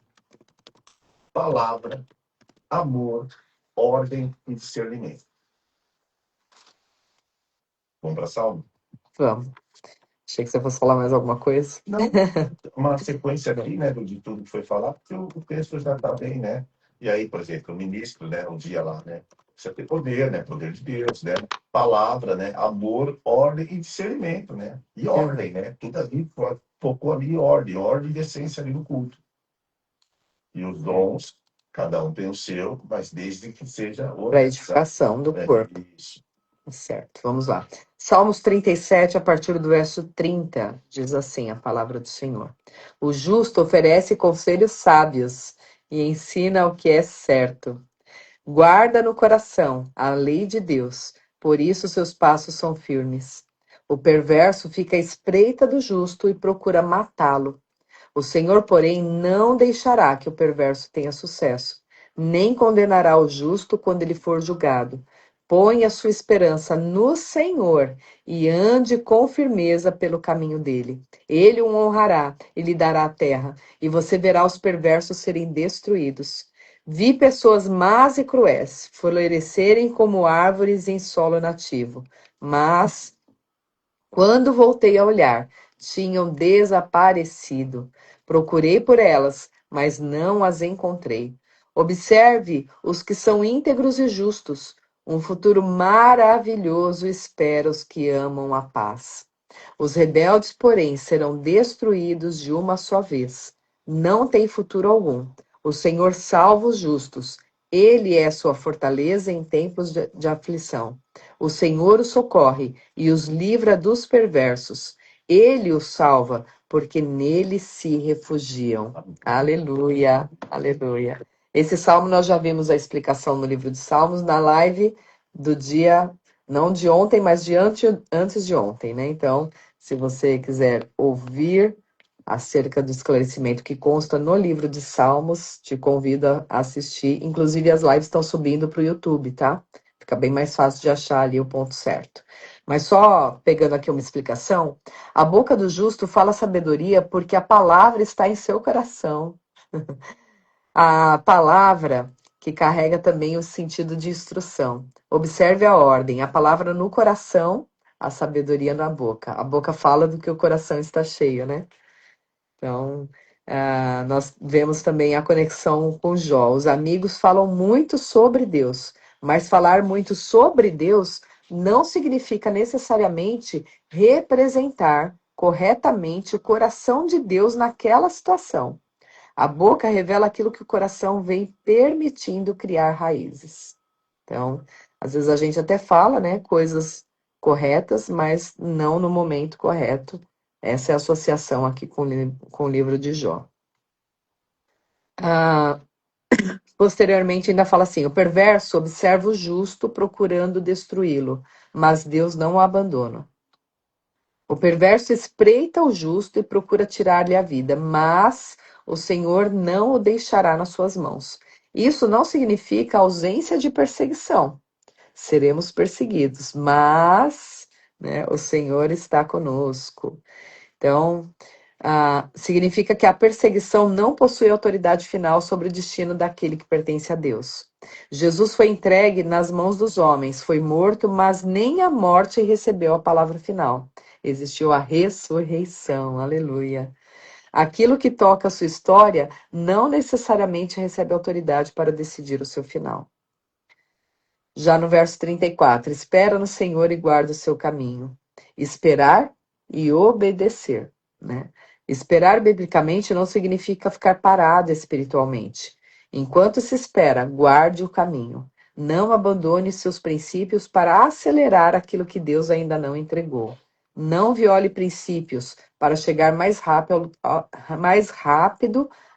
palavra, amor, ordem e discernimento. Vamos para a sala? Vamos. Achei que você fosse falar mais alguma coisa. Não, uma sequência aqui, né, de tudo que foi falado, porque o texto já está bem, né? E aí, por exemplo, o ministro, né, um dia lá, né, precisa ter poder, né, poder de Deus, né, palavra, né, amor, ordem e discernimento, né, e ordem, né, tudo ali, focou ali em ordem e decência ali no culto. E os dons, cada um tem o seu, mas desde que seja Para edificação do corpo. Isso. Certo, vamos lá. Salmos 37, a partir do verso 30, diz assim a palavra do Senhor. O justo oferece conselhos sábios e ensina o que é certo. Guarda no coração a lei de Deus, por isso seus passos são firmes. O perverso fica à espreita do justo e procura matá-lo. O Senhor, porém, não deixará que o perverso tenha sucesso, nem condenará o justo quando ele for julgado. Põe a sua esperança no Senhor e ande com firmeza pelo caminho dele. Ele o honrará e lhe dará a terra, e você verá os perversos serem destruídos. Vi pessoas más e cruéis florescerem como árvores em solo nativo, mas quando voltei a olhar, tinham desaparecido. Procurei por elas, mas não as encontrei. Observe os que são íntegros e justos. Um futuro maravilhoso espera os que amam a paz. Os rebeldes, porém, serão destruídos de uma só vez. Não tem futuro algum. O Senhor salva os justos. Ele é sua fortaleza em tempos de aflição. O Senhor os socorre e os livra dos perversos. Ele os salva, porque nele se refugiam. Aleluia, aleluia. Esse salmo nós já vimos a explicação no livro de Salmos, na live do dia, não de ontem, mas de antes de ontem, né? Então, se você quiser ouvir acerca do esclarecimento que consta no livro de Salmos, te convido a assistir. Inclusive, as lives estão subindo para o YouTube, tá? Fica bem mais fácil de achar ali o ponto certo. Mas só pegando aqui uma explicação, a boca do justo fala sabedoria porque a palavra está em seu coração. A palavra que carrega também o sentido de instrução. Observe a ordem, a palavra no coração, a sabedoria na boca. A boca fala do que o coração está cheio, né? Então, nós vemos também a conexão com Jó. Os amigos falam muito sobre Deus, mas falar muito sobre Deus não significa necessariamente representar corretamente o coração de Deus naquela situação. A boca revela aquilo que o coração vem permitindo criar raízes. Então, às vezes a gente até fala, né, coisas corretas, mas não no momento correto. Essa é a associação aqui com o livro de Jó. Posteriormente, ainda fala assim: o perverso observa o justo procurando destruí-lo, mas Deus não o abandona. O perverso espreita o justo e procura tirar-lhe a vida, mas o Senhor não o deixará nas suas mãos. Isso não significa ausência de perseguição. Seremos perseguidos, mas, né, o Senhor está conosco. Então, significa que a perseguição não possui autoridade final sobre o destino daquele que pertence a Deus. Jesus foi entregue nas mãos dos homens, foi morto, mas nem a morte recebeu a palavra final. Existiu a ressurreição, aleluia. Aquilo que toca a sua história não necessariamente recebe autoridade para decidir o seu final. Já no verso 34, espera no Senhor e guarda o seu caminho. Esperar e obedecer, né? Esperar biblicamente não significa ficar parado espiritualmente. Enquanto se espera, guarde o caminho. Não abandone seus princípios para acelerar aquilo que Deus ainda não entregou. Não viole princípios para chegar mais rápido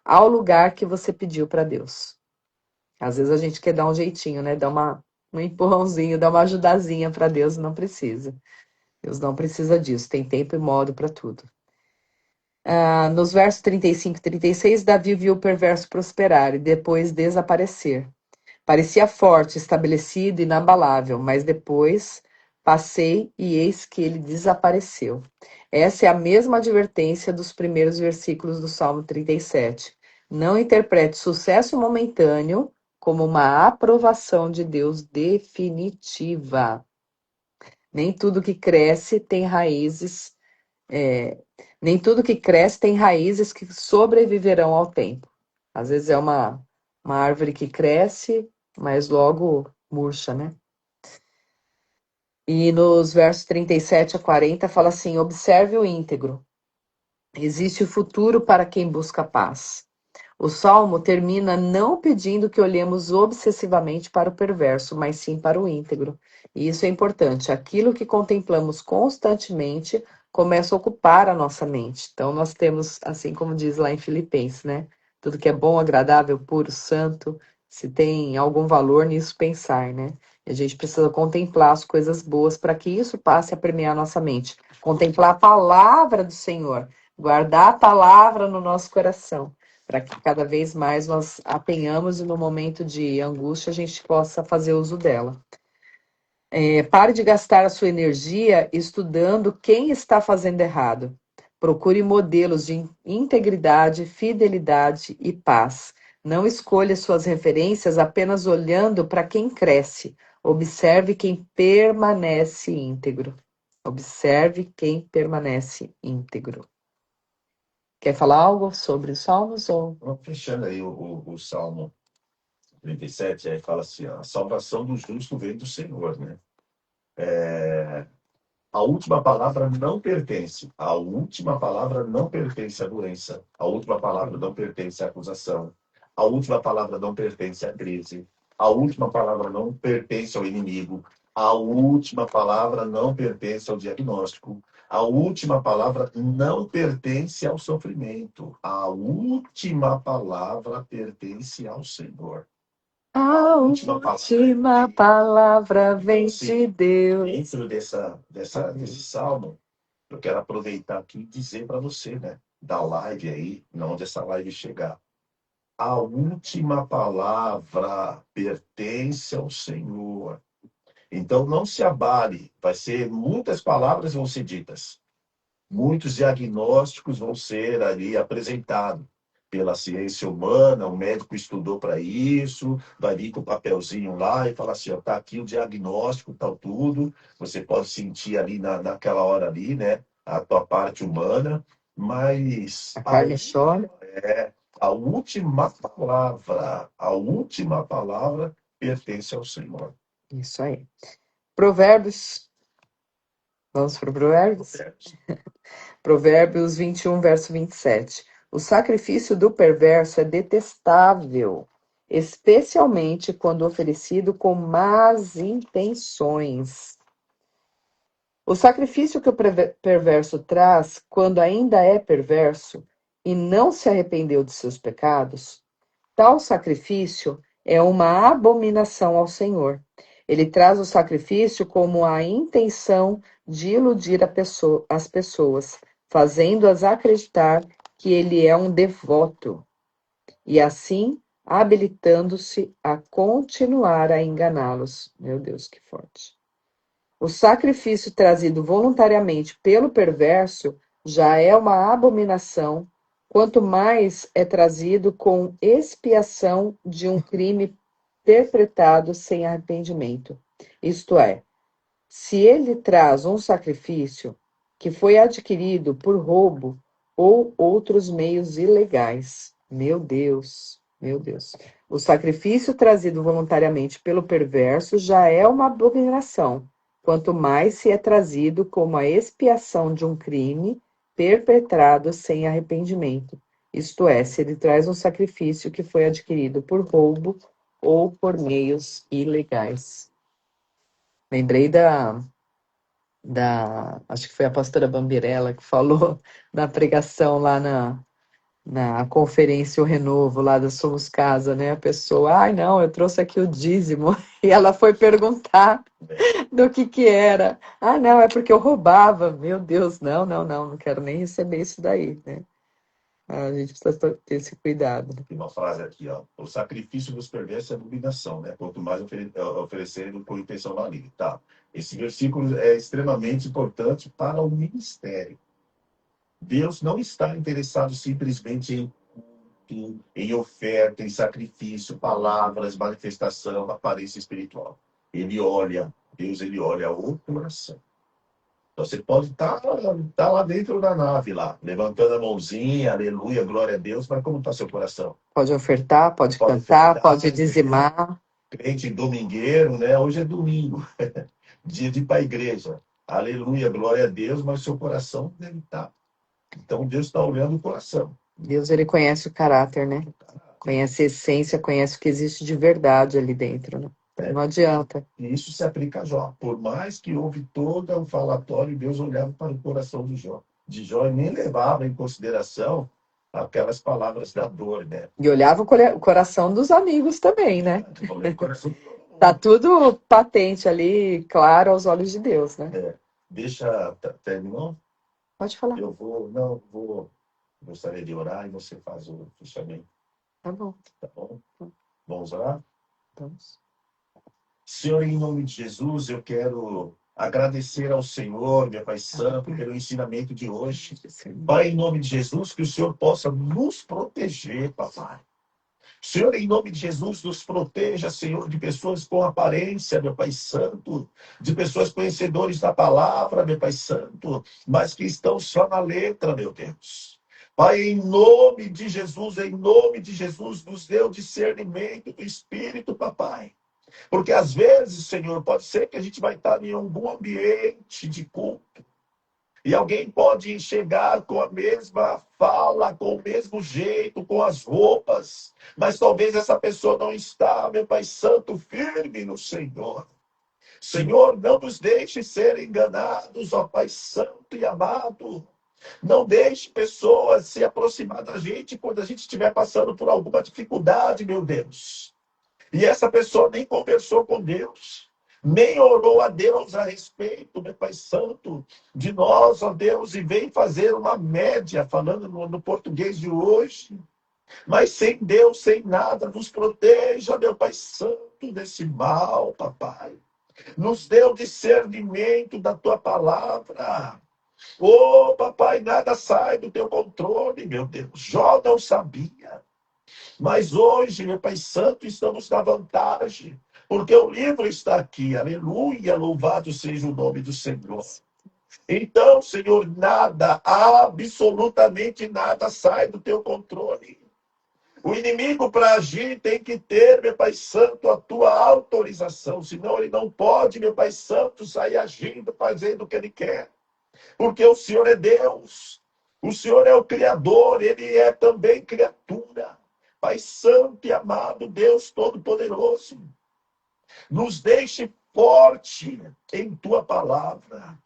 ao lugar que você pediu para Deus. Às vezes a gente quer dar um jeitinho, né? Dar um empurrãozinho, dar uma ajudazinha para Deus, não precisa. Deus não precisa disso, tem tempo e modo para tudo. Nos versos 35 e 36, Davi viu o perverso prosperar e depois desaparecer. Parecia forte, estabelecido, inabalável, mas depois passei e eis que ele desapareceu. Essa é a mesma advertência dos primeiros versículos do Salmo 37. Não interprete sucesso momentâneo como uma aprovação de Deus definitiva. Nem tudo que cresce tem raízes, nem tudo que cresce tem raízes que sobreviverão ao tempo. Às vezes é uma árvore que cresce, mas logo murcha, né? E nos versos 37 a 40 fala assim: observe o íntegro. Existe o futuro para quem busca paz. O salmo termina não pedindo que olhemos obsessivamente para o perverso, mas sim para o íntegro. E isso é importante. Aquilo que contemplamos constantemente começa a ocupar a nossa mente. Então, nós temos, assim como diz lá em Filipenses, né? Tudo que é bom, agradável, puro, santo, se tem algum valor nisso, pensar, né? E a gente precisa contemplar as coisas boas para que isso passe a permear a nossa mente. Contemplar a palavra do Senhor, guardar a palavra no nosso coração, para que cada vez mais nós a tenhamos e no momento de angústia a gente possa fazer uso dela. Pare de gastar a sua energia estudando quem está fazendo errado. Procure modelos de integridade, fidelidade e paz. Não escolha suas referências apenas olhando para quem cresce. Observe quem permanece íntegro. Observe quem permanece íntegro. Quer falar algo sobre os salmos? Ou... Fechando aí o Salmo 37, aí fala assim, ó, a salvação do justo vem do Senhor, né? A última palavra não pertence. A última palavra não pertence à doença. A última palavra não pertence à acusação. A última palavra não pertence à crise. A última palavra não pertence ao inimigo. A última palavra não pertence ao diagnóstico. A última palavra não pertence ao sofrimento. A última palavra pertence ao Senhor. A última palavra vem de Deus. Dentro desse salmo, eu quero aproveitar aqui e dizer para você, né? Da live aí, onde essa live chegar. A última palavra pertence ao Senhor. Então não se abale. Vai ser, muitas palavras vão ser ditas. Muitos diagnósticos vão ser ali apresentados pela ciência humana, o médico estudou para isso, vai vir com o papelzinho lá e falar assim, ó, tá aqui o diagnóstico, tal tudo, você pode sentir ali naquela hora ali, né, a tua parte humana, mas A carne chora. a última palavra pertence ao Senhor. Isso aí. Provérbios. Vamos para o Provérbios? Provérbios 21, verso 27. O sacrifício do perverso é detestável, especialmente quando oferecido com más intenções. O sacrifício que o perverso traz, quando ainda é perverso e não se arrependeu de seus pecados, tal sacrifício é uma abominação ao Senhor. Ele traz o sacrifício como a intenção de iludir as pessoas, fazendo-as acreditar que ele é um devoto, e assim habilitando-se a continuar a enganá-los. Meu Deus, que forte. O sacrifício trazido voluntariamente pelo perverso já é uma abominação, quanto mais é trazido com expiação de um crime perpetrado sem arrependimento. Isto é, se ele traz um sacrifício que foi adquirido por roubo ou outros meios ilegais. Meu Deus, meu Deus. O sacrifício trazido voluntariamente pelo perverso já é uma abominação, quanto mais se é trazido como a expiação de um crime perpetrado sem arrependimento. Isto é, se ele traz um sacrifício que foi adquirido por roubo ou por meios ilegais. Lembrei acho que foi a pastora Bambirella que falou na pregação lá na conferência O Renovo, lá da Somos Casa, né? A pessoa, ai não, eu trouxe aqui o dízimo. E ela foi perguntar do que era. Ah, não, é porque eu roubava. Meu Deus, não quero nem receber isso daí, né? A gente precisa ter esse cuidado. Tem uma frase aqui, ó. O sacrifício dos perversos é abominação, né? Quanto mais oferecerem com intenção maligna. Tá. Esse versículo é extremamente importante para o ministério. Deus não está interessado simplesmente em culto, em oferta, em sacrifício, palavras, manifestação, aparência espiritual. Deus ele olha o coração. Então, você pode estar lá dentro da nave, lá, levantando a mãozinha, aleluia, glória a Deus, mas como está seu coração? Pode ofertar, pode cantar, pode dizimar. Crente domingueiro, né? Hoje é domingo, dia de ir para a igreja. Aleluia, glória a Deus, mas seu coração deve estar. Então, Deus está olhando o coração. Deus, ele conhece o caráter, né? Conhece a essência, conhece o que existe de verdade ali dentro, né? Não adianta. E isso se aplica a Jó. Por mais que houve todo um falatório, Deus olhava para o coração de Jó. De Jó e nem levava em consideração aquelas palavras da dor, né? E olhava o coração dos amigos também, né? Tá tudo patente ali, claro aos olhos de Deus, né? Deixa, terminou? Pode falar. Eu vou Gostaria de orar e você faz o fechamento, Tá bom. tá bom? Vamos orar? Vamos. Senhor, em nome de Jesus, eu quero agradecer ao Senhor, meu Pai Santo, pelo ensinamento de hoje. Pai, em nome de Jesus, que o Senhor possa nos proteger, papai. Senhor, em nome de Jesus, nos proteja, Senhor, de pessoas com aparência, meu Pai Santo, de pessoas conhecedores da palavra, meu Pai Santo, mas que estão só na letra, meu Deus. Pai, em nome de Jesus, nos dê o discernimento do Espírito, papai. Porque às vezes, Senhor, pode ser que a gente vai estar em algum ambiente de culto e alguém pode chegar com a mesma fala, com o mesmo jeito, com as roupas, mas talvez essa pessoa não está, meu Pai Santo, firme no Senhor. Senhor, não nos deixe ser enganados, ó Pai Santo e amado. Não deixe pessoas se aproximar da gente quando a gente estiver passando por alguma dificuldade, meu Deus. E essa pessoa nem conversou com Deus, nem orou a Deus a respeito, meu Pai Santo, de nós, ó Deus, e vem fazer uma média, falando no português de hoje. Mas sem Deus, sem nada, nos proteja, meu Pai Santo, desse mal, papai. Nos dê o discernimento da tua palavra. Oh, papai, nada sai do teu controle, meu Deus. Jó não sabia. Mas hoje, meu Pai Santo, estamos na vantagem, porque o livro está aqui. Aleluia, louvado seja o nome do Senhor. Então, Senhor, nada, absolutamente nada sai do teu controle. O inimigo, para agir, tem que ter, meu Pai Santo, a tua autorização. Senão ele não pode, meu Pai Santo, sair agindo, fazendo o que ele quer. Porque o Senhor é Deus. O Senhor é o Criador, ele é também criatura. Pai Santo e amado Deus Todo-Poderoso, nos deixe forte em tua palavra.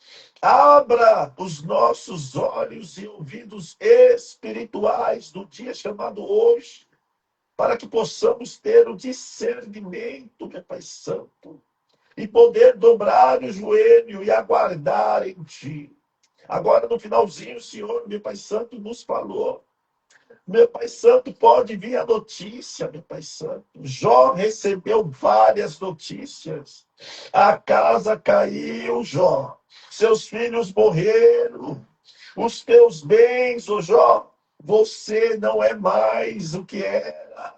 Abra os nossos olhos e ouvidos espirituais do dia chamado hoje, para que possamos ter o discernimento, meu Pai Santo, e poder dobrar o joelho e aguardar em ti. Agora, no finalzinho, o Senhor, meu Pai Santo, nos falou. Meu Pai Santo, pode vir a notícia, meu Pai Santo. Jó recebeu várias notícias. A casa caiu, Jó. Seus filhos morreram. Os teus bens, ô Jó, você não é mais o que era.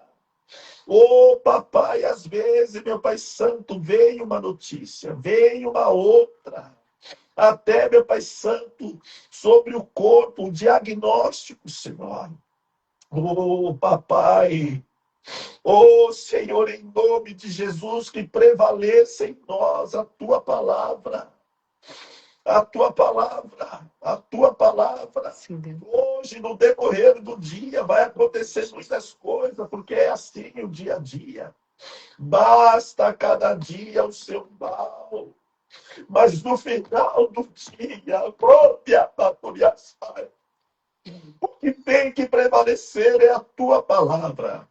Ô papai, às vezes, meu Pai Santo, vem uma notícia, vem uma outra. Até, meu Pai Santo, sobre o corpo, o diagnóstico, Senhor. Oh, papai, oh, Senhor, em nome de Jesus, que prevaleça em nós a tua palavra, a tua palavra, a tua palavra. Sim, Deus. Hoje, no decorrer do dia, vai acontecer muitas coisas, porque é assim o dia a dia. Basta cada dia o seu mal, mas no final do dia, própria patrulha sai. O que tem que prevalecer é a tua palavra.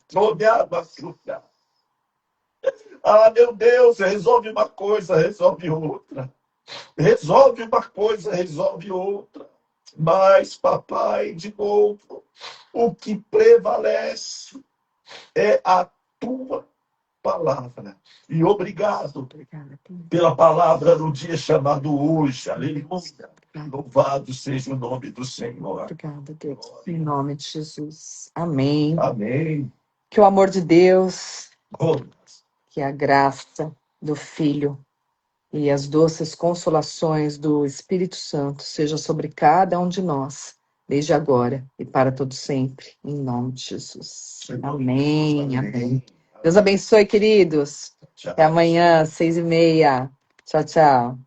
Ah, meu Deus, resolve uma coisa, resolve outra. Resolve uma coisa, resolve outra. Mas, papai, de novo, o que prevalece é a tua palavra. E obrigado pela palavra no dia chamado hoje. Aleluia. Louvado seja o nome do Senhor. Obrigada, Deus. Em nome de Jesus. Amém. Amém. Que o amor de Deus, Oh, que a graça do Filho e as doces consolações do Espírito Santo seja sobre cada um de nós, desde agora e para todo sempre, em nome de Jesus. Amém, amém. Deus abençoe, queridos. Tchau. Até amanhã, 6h30. Tchau, tchau.